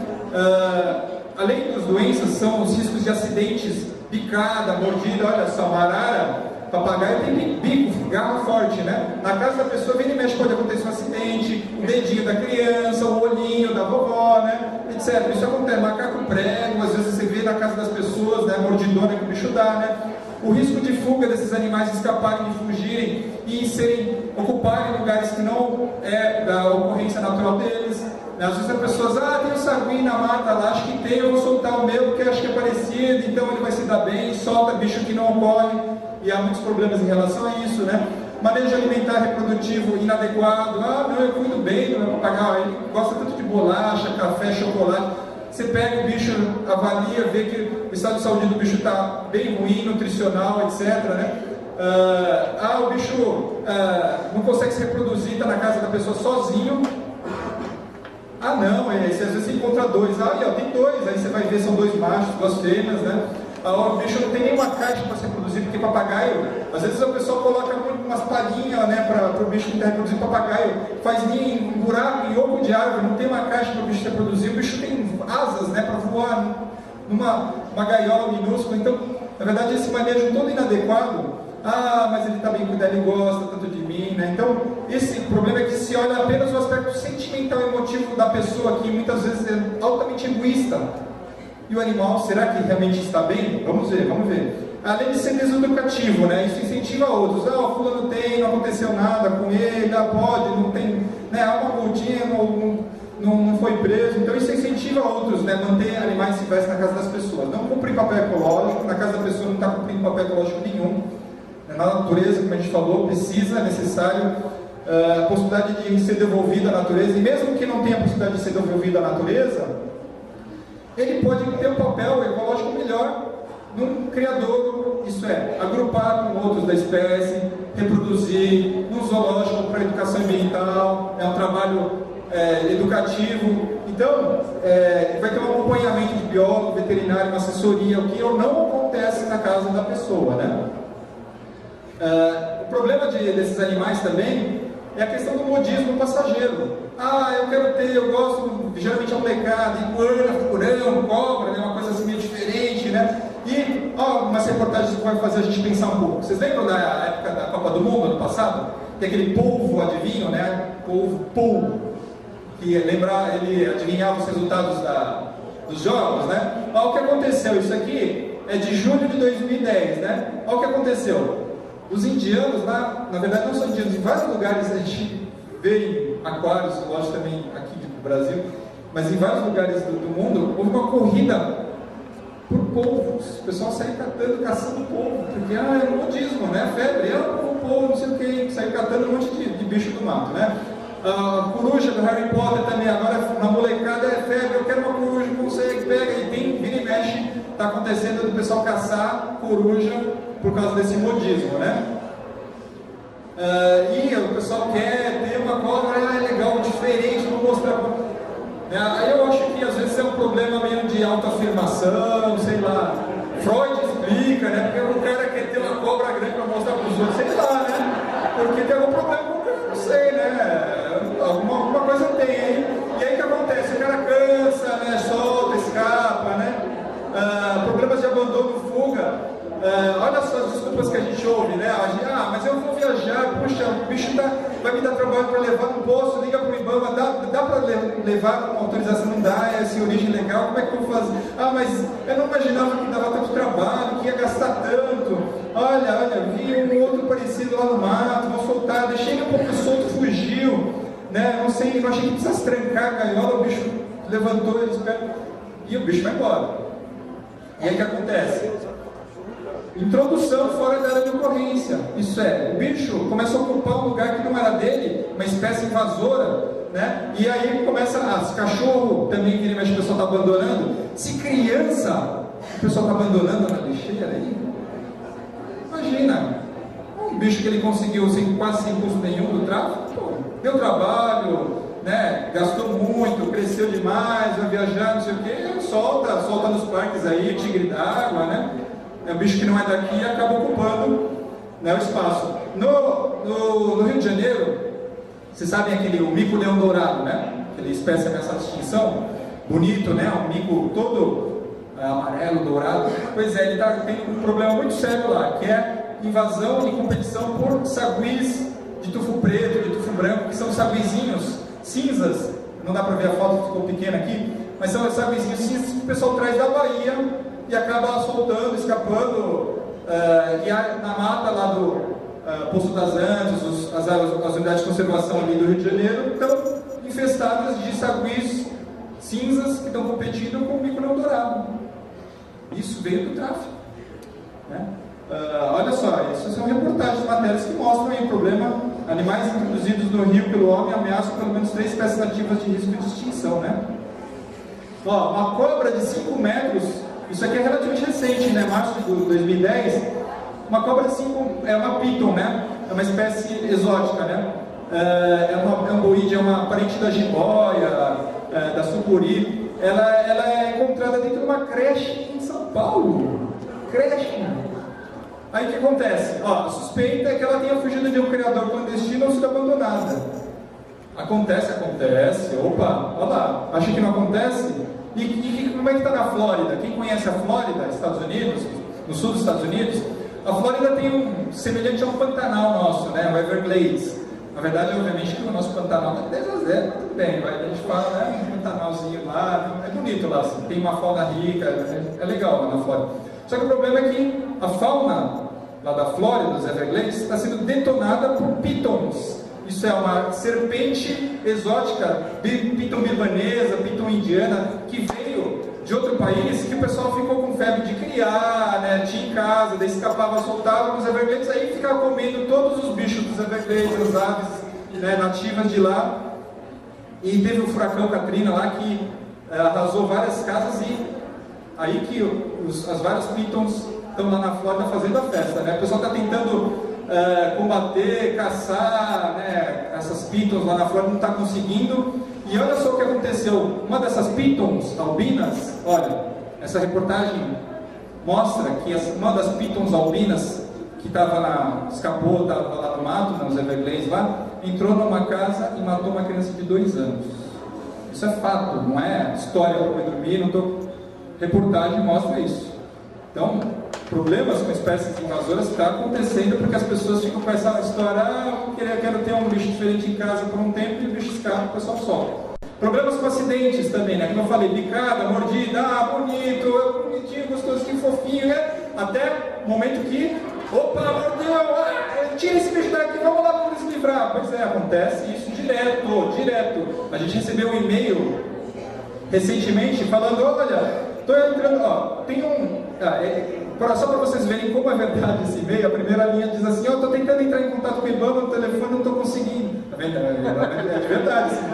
S2: Além das doenças, são os riscos de acidentes, picada, mordida. Olha só, uma arara, papagaio tem bico, garra forte, né? Na casa da pessoa, vem e mexe, pode acontecer um acidente, o dedinho da criança, o olhinho da vovó, né? Etc. Isso acontece, macaco prego, às vezes você vê na casa das pessoas, né? Mordidona que o bicho dá, né? O risco de fuga desses animais escaparem, de fugirem e ocuparem lugares que não é da ocorrência natural deles. Às vezes as pessoas, tem um sagui na mata lá, acho que tem, eu vou soltar o meu porque acho que é parecido, então ele vai se dar bem, solta bicho que não ocorre, e há muitos problemas em relação a isso, né? Manejo alimentar reprodutivo inadequado, não, eu cuido bem do meu papagaio, ele gosta tanto de bolacha, café, chocolate. Você pega o bicho, avalia, vê que o estado de saúde do bicho está bem ruim, nutricional, etc, né? O bicho não consegue se reproduzir, está na casa da pessoa sozinho. Não, às vezes você encontra dois. Tem dois, aí você vai ver, são dois machos, duas fêmeas, né? O bicho não tem nenhuma caixa para se reproduzir, porque papagaio, às vezes a pessoa coloca umas palhinhas, né, para o bicho que está reproduzindo. Papagaio faz ninho em buraco, em oco de árvore, não tem uma caixa para o bicho se reproduzir. O bicho tem asas, né, para voar numa gaiola minúscula. Então, na verdade, esse manejo todo inadequado. Mas ele está bem cuidado, ele gosta tanto de mim, né? Então, esse problema é que se olha apenas o aspecto sentimental e emotivo da pessoa, que muitas vezes é altamente egoísta. E o animal, será que realmente está bem? Vamos ver. Além de ser deseducativo, né? Isso incentiva outros. O fulano tem, não aconteceu nada com ele, pode, não tem, né? Há uma multinha, não foi preso. Então isso incentiva outros, né? Manter animais silvestres na casa das pessoas. Não cumprir papel ecológico, na casa da pessoa não está cumprindo papel ecológico nenhum. Na natureza, como a gente falou, é necessário a possibilidade de ser devolvido à natureza. E mesmo que não tenha a possibilidade de ser devolvido à natureza, ele pode ter um papel ecológico melhor num criador, isso é, agrupar com outros da espécie, reproduzir, num zoológico para educação ambiental, é um trabalho educativo. Então, vai ter um acompanhamento de biólogo, veterinário, uma assessoria, o que não acontece na casa da pessoa, né? O problema desses animais também é a questão do modismo passageiro. Eu quero ter, eu gosto, geralmente é um molecada, iguana, furão, cobra, né, uma coisa assim meio diferente, né? E, umas reportagens que vai fazer a gente pensar um pouco. Vocês lembram da época da Copa do Mundo, ano passado? Tem aquele polvo adivinho, né? Polvo, que ele adivinhava os resultados dos jogos, né? O que aconteceu? Isso aqui é de julho de 2010, né? O que aconteceu? Os indianos lá, na verdade não são indianos, em vários lugares a gente vê em aquários, lógico também aqui do Brasil, mas em vários lugares do mundo, houve uma corrida por polvos. O pessoal saiu caçando polvo, porque é modismo, né? Febre, polvo, não sei o que, saiu catando um monte de bicho do mato, né? A coruja do Harry Potter também, agora na molecada é febre, eu quero uma coruja, consegue, pega, e tem, vira e mexe, está acontecendo do pessoal caçar coruja por causa desse modismo, né? E o pessoal quer ter uma cobra, legal, diferente, vou mostrar. Aí eu acho que às vezes é um problema meio de autoafirmação, sei lá. Freud explica, né? Porque o cara quer ter uma cobra grande para mostrar para os outros, sei lá, né? Porque tem algum problema com o cara, não sei, né? Alguma coisa tem aí. E aí o que acontece? O cara cansa, né? Solta, escapa, né? Problemas de abandono, fuga. Olha só as desculpas que a gente ouve, né? Mas eu vou viajar, puxa, o bicho vai me dar trabalho para levar no posto, liga para o IBAMA, dá para levar com autorização? Não dá, é assim, origem legal, como é que eu vou fazer? Mas eu não imaginava que dava tanto trabalho, que ia gastar tanto. Olha, vi um outro parecido lá no mato, vou soltar, deixei um pouco solto, fugiu, né? Não achei que precisasse trancar a gaiola, o bicho levantou, e o bicho vai embora. E aí o que acontece? Introdução fora da área de ocorrência. Isso é, o bicho começa a ocupar um lugar que não era dele, uma espécie invasora, né? E aí começa, se cachorro também, que o pessoal está abandonando, se criança, o pessoal está abandonando na lixeira aí, imagina, bicho que ele conseguiu quase sem custo nenhum do tráfico, pô, deu trabalho, né, gastou muito, cresceu demais, vai viajar, não sei o que, solta nos parques aí, o tigre d'água, né? É um bicho que não é daqui e acaba ocupando, né, o espaço. No Rio de Janeiro, vocês sabem o mico-leão dourado, né? Aquela espécie ameaçada de extinção, bonito, né? Um mico todo amarelo, dourado. Pois é, ele tem um problema muito sério lá, que é invasão e competição por saguis de tufo preto, de tufo branco, que são saguizinhos cinzas. Não dá para ver a foto que ficou pequena aqui, mas são saguizinhos cinzas que o pessoal traz da Bahia e acaba soltando, escapando, e na mata lá do Poço das Antas, as unidades de conservação ali do Rio de Janeiro estão infestadas de saguis cinzas que estão competindo com o mico-leão dourado. Isso veio do tráfico, né? Olha só, isso são reportagens, matérias que mostram aí o problema. Animais introduzidos no rio pelo homem ameaçam pelo menos 3 espécies nativas de risco de extinção, né? Ó, uma cobra de 5 metros, isso aqui é relativamente recente, né? Março de 2010. Uma cobra de 5, é uma piton, né? É uma espécie exótica, né? É um boídeo, é uma parente da jiboia, da sucuri. Ela é encontrada dentro de uma creche em São Paulo. Creche. Aí o que acontece? Ó, a suspeita é que ela tenha fugido de um criador clandestino ou sido abandonada. Acontece. Opa, olha lá. Acha que não acontece? E como é que está na Flórida? Quem conhece a Flórida, Estados Unidos, no sul dos Estados Unidos, a Flórida tem semelhante a um Pantanal nosso, né? O Everglades. Na verdade, obviamente, que o nosso Pantanal está 10 a 0, tudo bem, a gente fala, né? Um Pantanalzinho lá, é bonito lá, assim, tem uma fauna rica, é legal lá na Flórida. Só que o problema é que a fauna lá da Flórida, dos Everglades, está sendo detonada por pitons. Isso é uma serpente exótica, piton birmanesa, piton indiana, que veio de outro país, que o pessoal ficou com febre de criar, né? Tinha em casa, daí escapava, soltava nos Everglades, aí ficava comendo todos os bichos dos Everglades, as aves, né, nativas de lá. E teve o furacão Katrina lá que arrasou várias casas, e aí que as várias pitons estão lá na Flórida fazendo a festa, né? O pessoal está tentando combater, caçar, né, essas pitons lá na Flórida, não está conseguindo. E olha só o que aconteceu. Uma dessas pitons albinas, olha, essa reportagem mostra que uma das pitons albinas que escapou, estava lá no mato, nos Everglades lá, entrou numa casa e matou uma criança de 2 anos. Isso é fato, não é história para dormir, não estou... Reportagem mostra isso. Então, problemas com espécies invasoras está acontecendo porque as pessoas ficam com essa história, quero ter um bicho diferente em casa por um tempo, e o bicho escapa, o pessoal solta. Problemas com acidentes também, né? Como eu falei, picada, mordida, bonito, bonitinho, gostosinho, fofinho, né? Até o momento que, opa, mordeu, tira esse bicho daqui, vamos lá, vamos nos livrar. Pois é, acontece isso direto. A gente recebeu um e-mail recentemente falando, olha, estou entrando, ó, tem só para vocês verem como é verdade esse e-mail, a primeira linha diz assim, estou tentando entrar em contato com o IBAMA no telefone, não estou conseguindo. É de verdade, sim.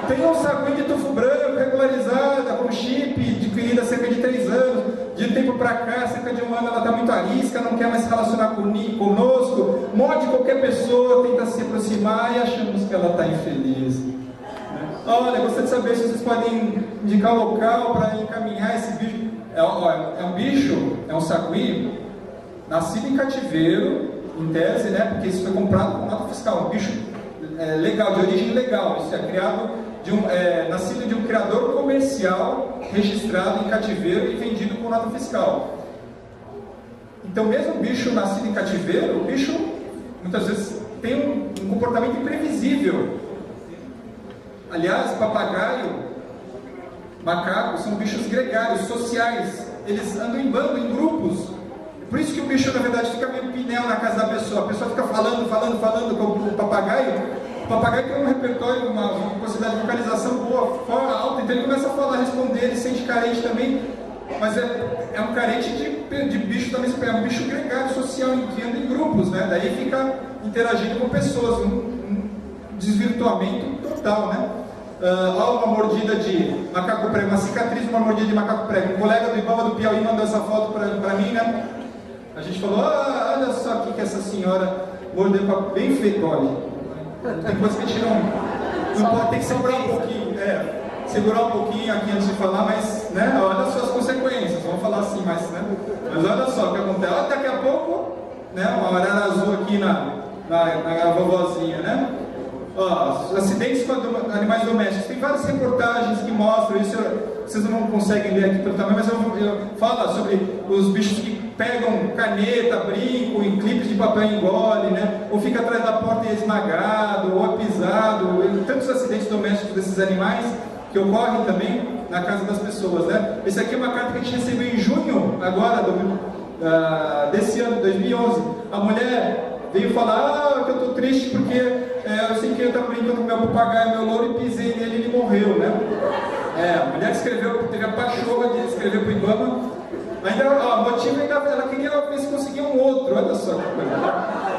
S2: Tem um sagui de tufo branco regularizada, com chip, adquirida há cerca de 3 anos, de tempo para cá, cerca de 1 ano, ela está muito arisca, não quer mais se relacionar conosco, morde qualquer pessoa, tenta se aproximar e achamos que ela está infeliz. Olha, gostaria de saber se vocês podem indicar um local para encaminhar esse bicho. É um bicho, é um sagui, nascido em cativeiro, em tese, né? Porque isso foi comprado com nota fiscal. Um bicho legal, de origem legal. Isso é criado nascido de um criador comercial, registrado em cativeiro e vendido com nota fiscal. Então, mesmo o bicho nascido em cativeiro, o bicho muitas vezes tem um comportamento imprevisível. Aliás, papagaio, macaco são bichos gregários, sociais. Eles andam em bando, em grupos. Por isso que o bicho, na verdade, fica meio pneu na casa da pessoa. A pessoa fica falando com o papagaio. O papagaio tem um repertório, uma possibilidade de vocalização boa, alta. Então ele começa a falar, responder, ele se sente carente também. Mas é um carente de bicho também, é um bicho gregário, social, que anda em grupos, né? Daí fica interagindo com pessoas. Um desvirtuamento total, né? Olha uma mordida de macaco prego, uma cicatriz, uma mordida de macaco prego. Um colega do IBAMA do Piauí mandou essa foto para mim, né? A gente falou, olha só o que essa senhora morder bem feito, olha. Tem coisa que a gente não pode, tem que segurar um pouquinho, segurar um pouquinho aqui antes de falar, mas, né, olha só as consequências, vamos falar assim, mas olha só o que acontece. Olha, daqui a pouco, né, uma arara azul aqui na vovozinha, né? Ó, acidentes com animais domésticos. Tem várias reportagens que mostram isso. Vocês não conseguem ler aqui pelo tamanho, mas eu falo sobre os bichos que pegam caneta, brinco, em clipes de papel engole, né? Ou fica atrás da porta e é esmagado, ou é pisado. Tantos acidentes domésticos desses animais que ocorrem também na casa das pessoas, né? Esse aqui é uma carta que a gente recebeu em junho, agora, desse ano, 2011. A mulher veio falar que eu estou triste porque eu sei que eu estava brincando com meu papagaio, meu louro, e pisei nele e ele morreu, né? A mulher escreveu, teve a pachorra de escrever para o IBAMA. Ainda, o motivo ainda, ela queria ver se conseguia um outro, olha só que coisa.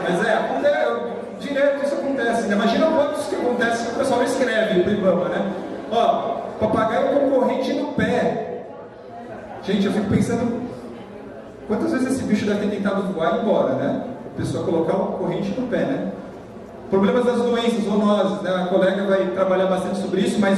S2: Mas acontece, direto isso acontece, né? Imagina quantos que acontece que o pessoal escreve para o IBAMA, né? Papagaio com corrente no pé. Gente, eu fico pensando, quantas vezes esse bicho deve ter tentado voar e ir embora, né? A pessoa colocar uma corrente no pé, né? Problemas das doenças, zoonoses, né? A colega vai trabalhar bastante sobre isso, mas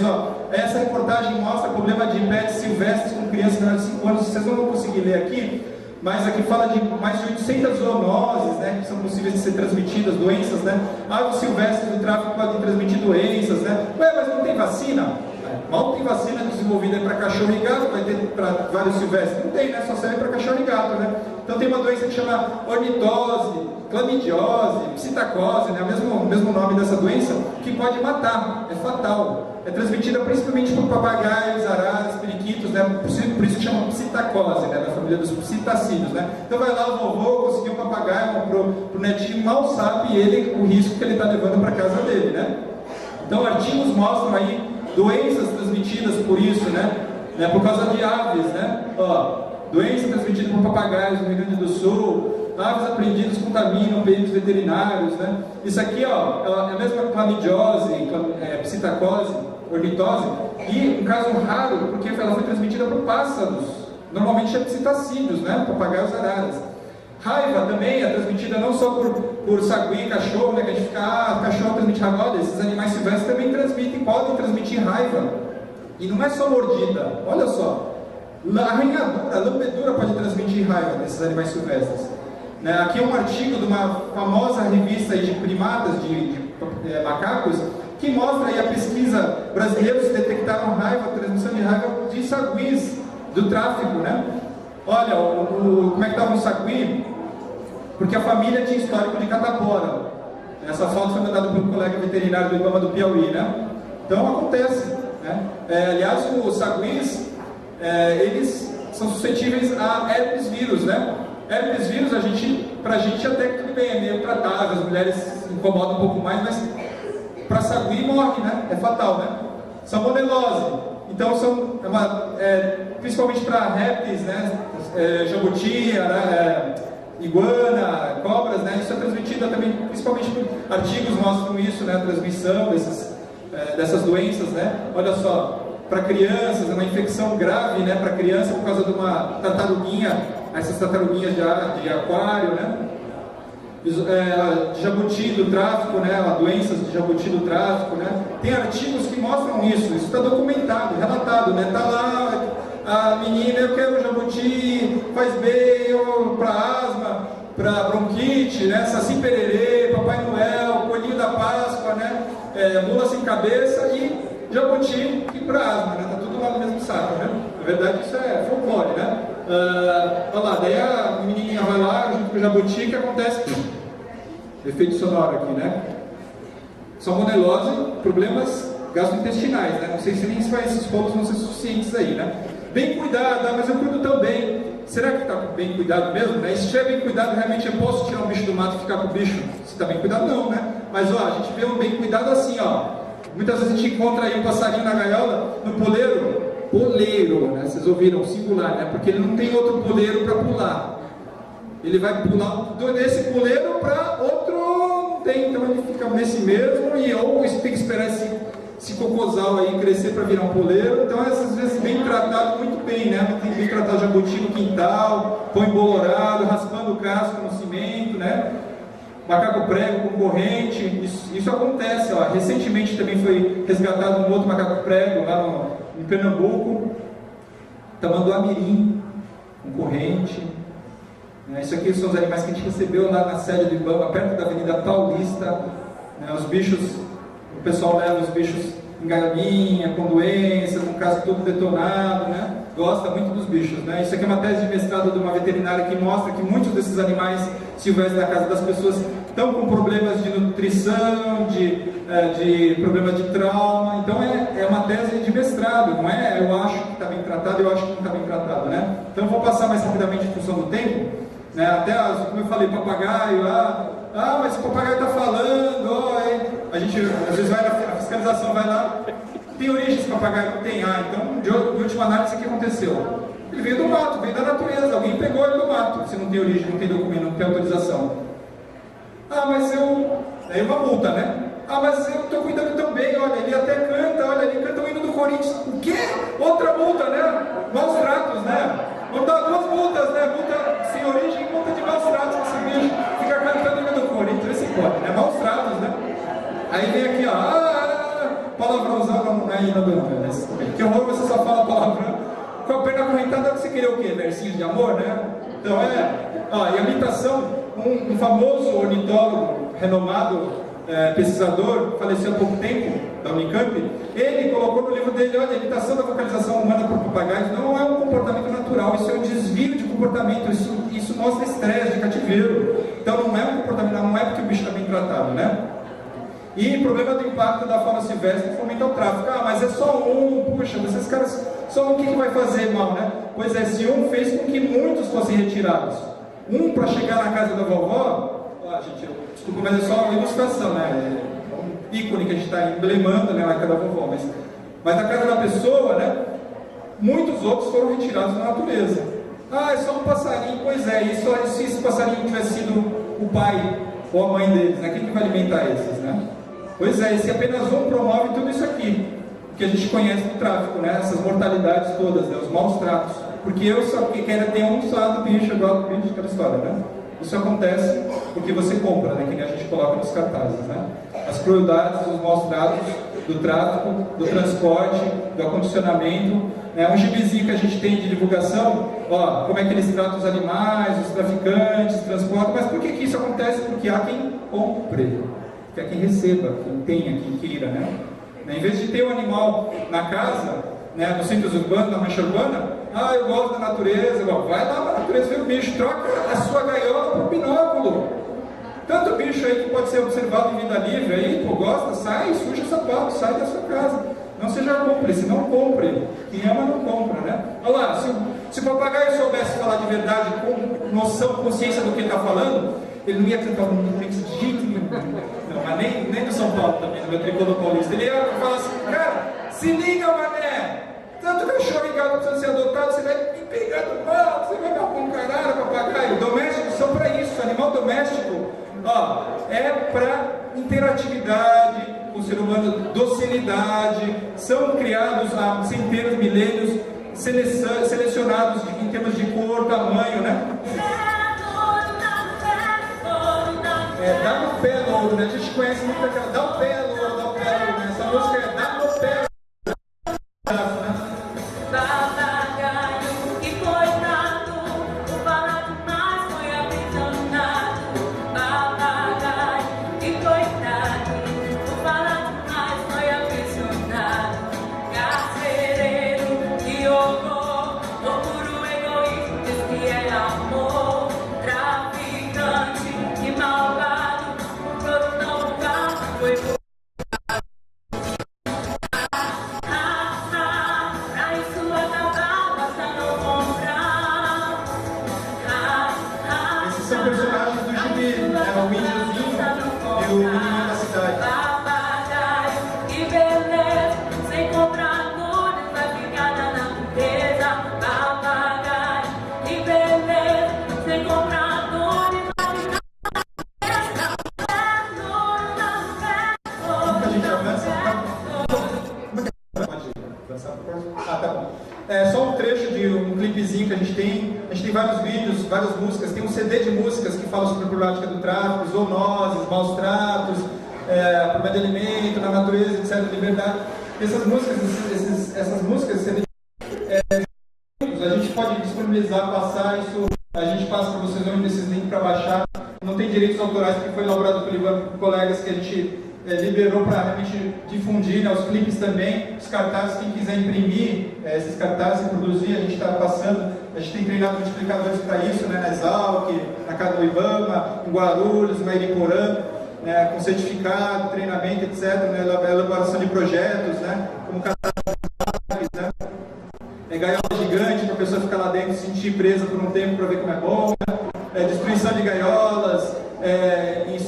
S2: essa reportagem mostra problema de pets silvestres com crianças menores de 5 anos. Vocês não vão conseguir ler aqui, mas aqui fala de mais de 800 zoonoses, né? Que são possíveis de ser transmitidas, doenças, né? Aves silvestres do tráfico podem transmitir doenças, né? Ué, mas não tem vacina? Mal tem vacina desenvolvida para cachorro e gato, vai ter para vários silvestres? Não tem, né? Só serve para cachorro e gato, né? Então tem uma doença que chama ornitose, clamidiose, psitacose, né? O mesmo nome dessa doença, que pode matar, é fatal. É transmitida principalmente por papagaios, araras, periquitos, né? Por isso que chama psitacose, né? Da família dos psitacídeos, né? Então vai lá o vovô, conseguiu um papagaio, comprou pro netinho, mal sabe ele o risco que ele está levando para casa dele, né? Então artigos mostram aí doenças transmitidas por isso, né? Por causa de aves, né? Doença transmitida por papagaios no Rio Grande do Sul, aves apreendidas contaminam períodos veterinários, né? Isso aqui, é a mesma clamidiose, psitacose, ornitose, e um caso raro, porque ela foi transmitida por pássaros, normalmente é psitacídeos, né? Papagaios, araras. Raiva também é transmitida não só por sagui, cachorro, né? Que a gente fica, cachorro transmite raiva. Olha, esses animais silvestres também podem transmitir raiva. E não é só mordida, olha só. Arranhadura, lambedura pode transmitir raiva desses animais silvestres. Aqui é um artigo de uma famosa revista de primatas, de macacos, que mostra aí a pesquisa. Brasileiros detectaram transmissão de raiva de saguis do tráfico, né? Olha, como é que estava um sagui? Porque a família tinha histórico de catapora. Essa foto foi mandada pelo colega veterinário do IBAMA do Piauí, né? Então acontece, né? Aliás, os saguis, eles são suscetíveis a herpes vírus, né? Herpes vírus, pra gente até que tudo bem, é meio tratável, as mulheres se incomodam um pouco mais, mas para sagui morre, né? É fatal, né? Salmonelose. Então principalmente para répteis, né? Jabuti, iguana, cobras, né? Isso é transmitido também, principalmente por artigos mostram isso, né? A transmissão dessas doenças, né? Olha só, para crianças, é uma infecção grave, né? Para criança por causa de uma tartaruguinha, essas tartaruguinhas de aquário, né? De jabuti do tráfico, né? Doenças de jabuti do tráfico, né? Tem artigos que mostram isso está documentado, relatado, né? Tá lá a menina, eu quero jabuti, faz bem para asma, para bronquite, né? Saci pererê, Papai Noel, coelhinho da Páscoa, né? Mula sem cabeça e jabuti e para asma, né? Tá tudo lá no mesmo saco, né? Na verdade isso é folclore, né? Olha lá, daí a menininha vai lá junto com o jabuti, que acontece? Efeito sonoro aqui, né? Salmonelose, problemas gastrointestinais, né? Não sei se nem esses pontos vão ser suficientes aí, né? Bem cuidado, mas eu cuido tão bem. Será que está bem cuidado mesmo? Né? E se estiver bem cuidado, realmente eu posso tirar um bicho do mato e ficar com o bicho? Se está bem cuidado, não, né? Mas a gente vê um bem cuidado assim, Muitas vezes a gente encontra aí um passarinho na gaiola, no poleiro, né? Vocês ouviram, singular, né? Porque ele não tem outro poleiro para pular. Ele vai pular desse poleiro para outro, não tem, então ele fica nesse mesmo, ou tem que esperar esse cocôzal aí crescer para virar um poleiro. Então às vezes bem tratado, muito bem, né? Tem bem tratado jabuti no quintal, põe embolorado, raspando o casco no cimento, né? macaco prego com corrente, isso acontece. Ó. Recentemente também foi resgatado um outro macaco prego lá em Pernambuco, tamanduá-mirim com corrente. Isso aqui são os animais que a gente recebeu lá na sede do IBAMA, perto da Avenida Paulista. Os bichos, o pessoal leva os bichos em galinha, com doença, com caso todo detonado, né? Gosta muito dos bichos, né? Isso aqui é uma tese de mestrado de uma veterinária que mostra que muitos desses animais silvestres da casa das pessoas estão com problemas de nutrição, de problemas de trauma. Então é uma tese de mestrado, não é? Eu acho que está bem tratado, eu acho que não está bem tratado, né? Então eu vou passar mais rapidamente em função do tempo, né? Até, como eu falei, papagaio, mas o papagaio está falando, a gente às vezes vai na fiscalização, vai lá, tem origem esse papagaio? Não tem. Então, de última análise, o que aconteceu? Ele veio do mato, veio da natureza, alguém pegou ele do mato, se não tem origem, não tem documento, não tem autorização. Aí uma multa, né? Mas eu estou cuidando tão bem, olha, ele até canta, olha, ele canta o hino do Corinthians. O quê? Outra multa, né? Maus tratos, né? Vamos dar 2 multas, né? Multa sem origem e multa de maus tratos, esse bicho fica cantando o hino do Corinthians, vê se pode, né? Maus tratos, né? Aí vem aqui, palavrãozão não é ainda do ano, né? Que horror, você só fala palavrão. Com a perna acorrentada, você queria o quê? Versinhos de amor, né? Então e a imitação, um famoso ornitólogo, renomado pesquisador, faleceu há pouco tempo, da Unicamp, ele colocou no livro dele, olha, a imitação da vocalização humana por papagaios não é um comportamento natural, isso é um desvio de comportamento, isso mostra estresse de cativeiro. Então não é um comportamento, não é porque o bicho está bem tratado, né? E problema do impacto da fauna silvestre fomenta o tráfico. Mas é só um, puxa, esses caras, só um que vai fazer mal, né? Pois é, se um fez com que muitos fossem retirados. Um para chegar na casa da vovó, gente, desculpa, mas é só uma ilustração, né? É um ícone que a gente está emblemando, né, na casa da vovó, mas na casa da pessoa, né? Muitos outros foram retirados da natureza. É só um passarinho, pois é, e só se esse passarinho tivesse sido o pai ou a mãe deles, né? Quem que vai alimentar esses, né? Pois é, esse apenas um promove tudo isso aqui, que a gente conhece do tráfico, né? Essas mortalidades todas, né? Os maus tratos. Porque eu só quero ter um só do bicho, igual do bicho, aquela história, né? Isso acontece porque você compra, né? Que nem a gente coloca nos cartazes, né? As crueldades, os maus tratos do tráfico, do transporte, do acondicionamento, né? Um gibizinho que a gente tem de divulgação, como é que eles tratam os animais, os traficantes, transportam. Mas por que isso acontece? Porque há quem compre, que há quem receba, quem tenha, quem queira, né? Em vez de ter um animal na casa, né, nos centros urbanos, na mancha urbana, eu gosto da natureza, vai lá para a natureza ver o bicho, troca a sua gaiola por binóculo. Tanto bicho aí que pode ser observado em vida livre, aí, gosta, sai, suja o sapato, sai da sua casa. Não seja cúmplice, não compre. Quem ama não compra, né? Olha lá, se o papagaio soubesse falar de verdade, com noção, consciência do que ele está falando, ele não ia cantar o mundo de jeito nenhum. Não, mas nem do São Paulo também, do meu tricolor paulista. Ele ia falar assim, cara, se liga, mané! Tanto cachorro e gato precisam ser adotados, você vai me pegar do mal, você vai me aponcarar, papagaio. Domésticos são para isso, animal doméstico, é para interatividade com o ser humano, docilidade, são criados há centenas, milênios, selecionados em termos de cor, tamanho, né? Dá no pé, louro, né? A gente conhece muito aquela, dá o pé, louro, dá o pé, louro, né? Essa música é dá no pé, né?
S3: Papagaio, que coitado, o falar demais foi aprisionado. Papagaio, que coitado, o falar demais foi aprisionado. Carcereiro, que horror, o puro egoísmo diz que é amor. Traficante, que malvado, o coro não dá, foi por
S2: são personagens do gibi, o índiozinho e o menino da cidade.
S3: Papagaio, que beleza, sem compradores, vai ficar na natureza. Papagaio, que beleza, sem compradores, vai ficar na natureza.
S2: A gente avança? Pode avançar por favor? Tá bom. Só um trecho de um clipezinho que a gente tem vários vídeos, várias músicas, tem um CD de músicas que falam sobre a problemática do tráfico, zoonoses, maus tratos, problema de alimento, na natureza, etc., liberdade. Essas músicas, CD, a gente pode disponibilizar, passar isso, a gente passa para vocês onde esses links para baixar. Não tem direitos autorais, porque foi elaborado pelo Ivan com colegas que a gente liberou para realmente difundir, né, os clipes também, os cartazes, quem quiser imprimir esses cartazes e produzir, a gente está passando, a gente tem treinado multiplicadores para isso, né, na Exalc, na casa do Ibama, em Guarulhos, na Iriporã, né, com certificado, treinamento, etc., né, elaboração de projetos, né, como cartazes, né, gaiola gigante para a pessoa ficar lá dentro e se sentir presa por um tempo para ver como é bom, né, destruição de gaiolas,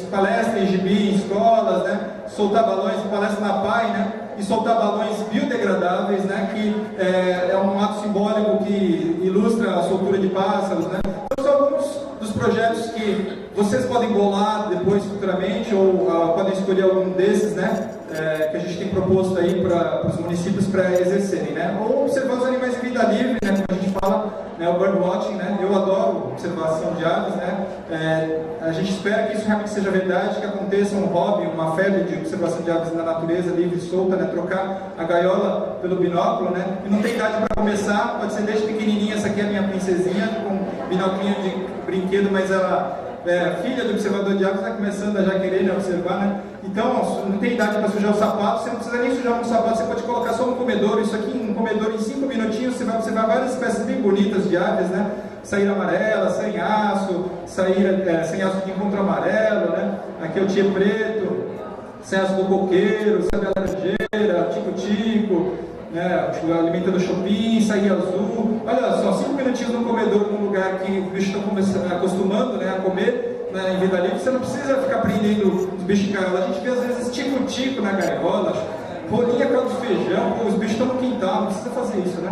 S2: palestra em gibi, em escolas, né? Soltar balões, palestra na PAI, né? E soltar balões biodegradáveis, né? Que é um ato simbólico que ilustra a soltura de pássaros, né? Então são alguns dos projetos que vocês podem bolar depois futuramente ou podem escolher algum desses, né? Que a gente tem proposto aí para os municípios para exercerem, né? Ou observar os animais em vida livre, né? Como a gente fala, né? O birdwatching, né? Eu adoro observação de aves, né? A gente espera que isso realmente seja verdade, que aconteça um hobby, uma febre de observação de aves na natureza, livre e solta, né? Trocar a gaiola pelo binóculo, né? E não tem idade para começar, pode ser desde pequenininha. Essa aqui é a minha princesinha, com binóculinho de brinquedo, mas ela filha do observador de aves, está começando a já querer, né, observar, né? Então, não tem idade para sujar o sapato, você não precisa nem sujar um sapato, você pode colocar só no comedouro. Isso aqui, um comedouro, em 5 minutinhos, você vai observar várias espécies bem bonitas de aves, né? Saíra amarela, sem-aço, sem-aço de encontro amarelo, né? Aqui é o tia preto, sem-aço do coqueiro, sabe a laranjeira, tico-tico, né? Alimentando chupim, saíra azul. Olha só, 5 minutinhos no comedouro, num lugar que os bichos estão acostumando, né, a comer, né, em vida livre. Você não precisa ficar prendendo os bichos em gaiola. A gente vê às vezes tico-tico na gaiola, rolinha, caldo de feijão, os bichos estão no quintal, não precisa fazer isso, né?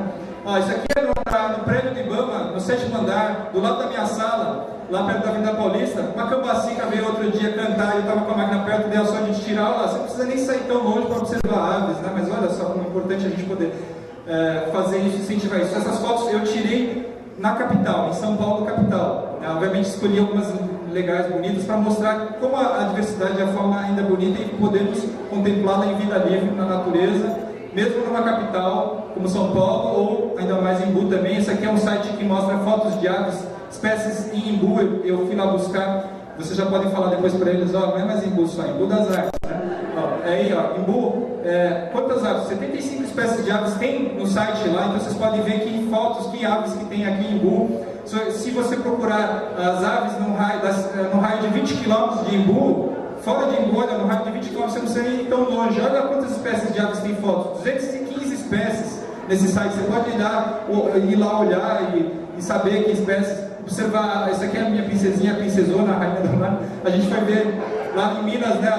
S2: Isso aqui é no prédio do Ibama, no 7º andar, do lado da minha sala, lá perto da Avenida Paulista. Uma cambacica veio outro dia cantar e eu estava com a máquina perto, dei a sorte de tirar. Olha lá, você não precisa nem sair tão longe para observar aves, né? Mas olha só como é importante a gente poder fazer isso, incentivar isso. Essas fotos eu tirei na capital, em São Paulo, capital. Obviamente escolhi algumas legais, bonitas, para mostrar como a diversidade e a fauna ainda é bonita e podemos contemplá-la em vida livre na natureza, mesmo numa capital como São Paulo, ou ainda mais em Imbu também. Esse aqui é um site que mostra fotos de aves, espécies em Imbu. Eu fui lá buscar, vocês já podem falar depois para eles, não é mais Imbu só, Imbu das Artes, né? Aí, Imbu, quantas aves? 75 espécies de aves tem no site lá, então vocês podem ver que fotos, que aves que tem aqui em Imbu. Se você procurar as aves no raio de 20 km de Imbu, fora de Imbu, olha, no raio de 20 km você não precisa ir tão longe. Olha quantas espécies de aves tem fotos, 215 espécies nesse site. Você pode ir lá olhar e saber que espécies, observar. Essa aqui é a minha princesinha, a princesona, a rainha do mar. A gente vai ver lá em Minas, né,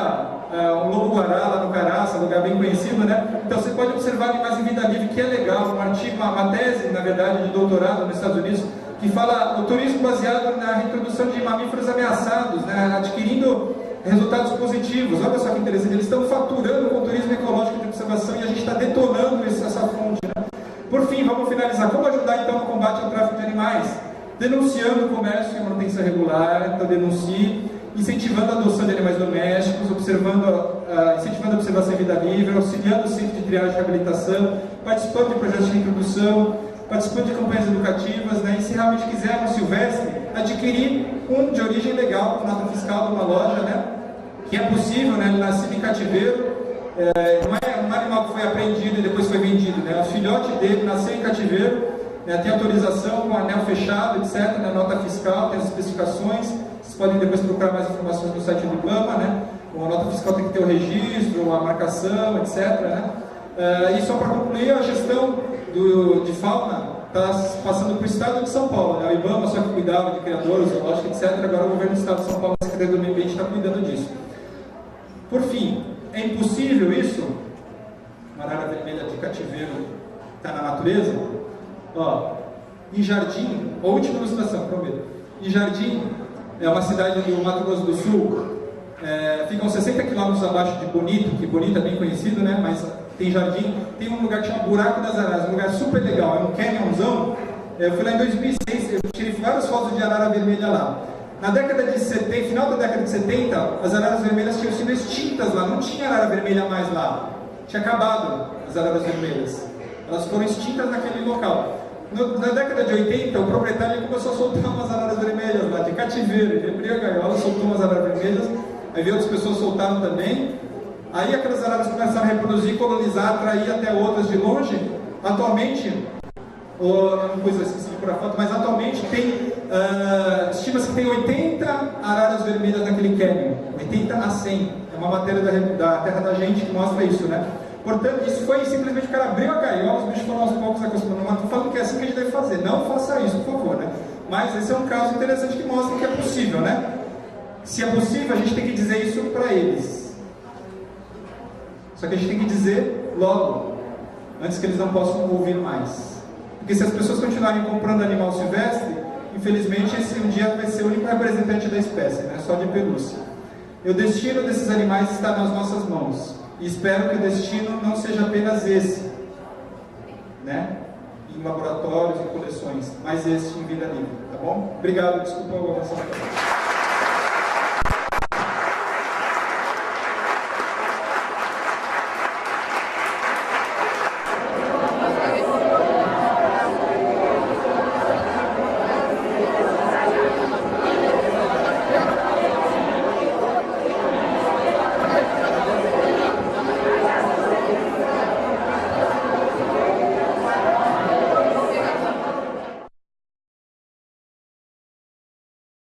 S2: um lobo-guará lá no Caraça, um lugar bem conhecido, né? Então você pode observar animais em vida livre, que é legal. Um artigo, uma tese, na verdade, de doutorado nos Estados Unidos, que fala o turismo baseado na reintrodução de mamíferos ameaçados, né, adquirindo resultados positivos. Olha só que interessante, eles estão faturando com o turismo ecológico de observação e a gente está detonando essa fonte, né? Por fim, vamos finalizar. Como ajudar então no combate ao tráfico de animais? Denunciando o comércio e manutenção regular, então denuncie, incentivando a adoção de animais domésticos, incentivando a observação em vida livre, auxiliando o centro de triagem e reabilitação, participando de projetos de reintrodução, participando de campanhas educativas, né? E se realmente quiser, no silvestre, adquirir um de origem legal, com nota fiscal de uma loja, né? Que é possível, né? Ele nascido em cativeiro, não é um animal que foi apreendido e depois foi vendido, né? O filhote dele nasceu em cativeiro, né? Tem autorização com anel fechado, etc., né? Nota fiscal, tem as especificações. Vocês podem depois procurar mais informações no site do Ibama, né? A nota fiscal tem que ter o registro, a marcação, etc., né? E só para concluir, a gestão de fauna está passando para o estado de São Paulo, né? O Ibama só que cuidava de criadores, zoológico, etc. Agora o governo do estado de São Paulo, a Secretaria do Meio Ambiente, está cuidando disso. Por fim, é impossível isso? Uma arara vermelha de cativeiro está na natureza? Em Jardim, a última ilustração, prometo. Em Jardim, é uma cidade do Mato Grosso do Sul, ficam 60 quilômetros abaixo de Bonito, que Bonito é bem conhecido, né? Mas tem Jardim, tem um lugar que chama Buraco das Araras, um lugar super legal, é um canyonzão, Eu fui lá em 2006, eu tirei várias fotos de arara vermelha lá. Na década de 70, final da década de 70, as araras vermelhas tinham sido extintas lá, não tinha arara vermelha mais lá. Tinha acabado as araras vermelhas. Elas foram extintas naquele local. Na década de 80, o proprietário começou a soltar umas araras vermelhas lá, de cativeiro. Ele abriu a gaiola, soltou umas araras vermelhas, aí veio outras pessoas soltaram também. Aí aquelas araras começaram a reproduzir, colonizar, atrair até outras de longe. Atualmente, não pus esqueci de pôr a foto, mas atualmente tem, estima-se que tem 80 araras vermelhas naquele canyon, 80 a 100. É uma matéria da terra da gente que mostra isso, né? Portanto, isso foi simplesmente o cara abriu a gaiola, os bichos foram aos poucos acostumando. Não estou falando que é assim que a gente deve fazer, não faça isso, por favor, né? Mas esse é um caso interessante que mostra que é possível, né? Se é possível, a gente tem que dizer isso para eles. Só que a gente tem que dizer logo, antes que eles não possam ouvir mais. Porque se as pessoas continuarem comprando animal silvestre, infelizmente esse um dia vai ser o único representante da espécie, né? Só de pelúcia. E o destino desses animais está nas nossas mãos. E espero que o destino não seja apenas esse, né? Em laboratórios, em coleções, mas esse em vida livre, tá bom? Obrigado, desculpa a avançar.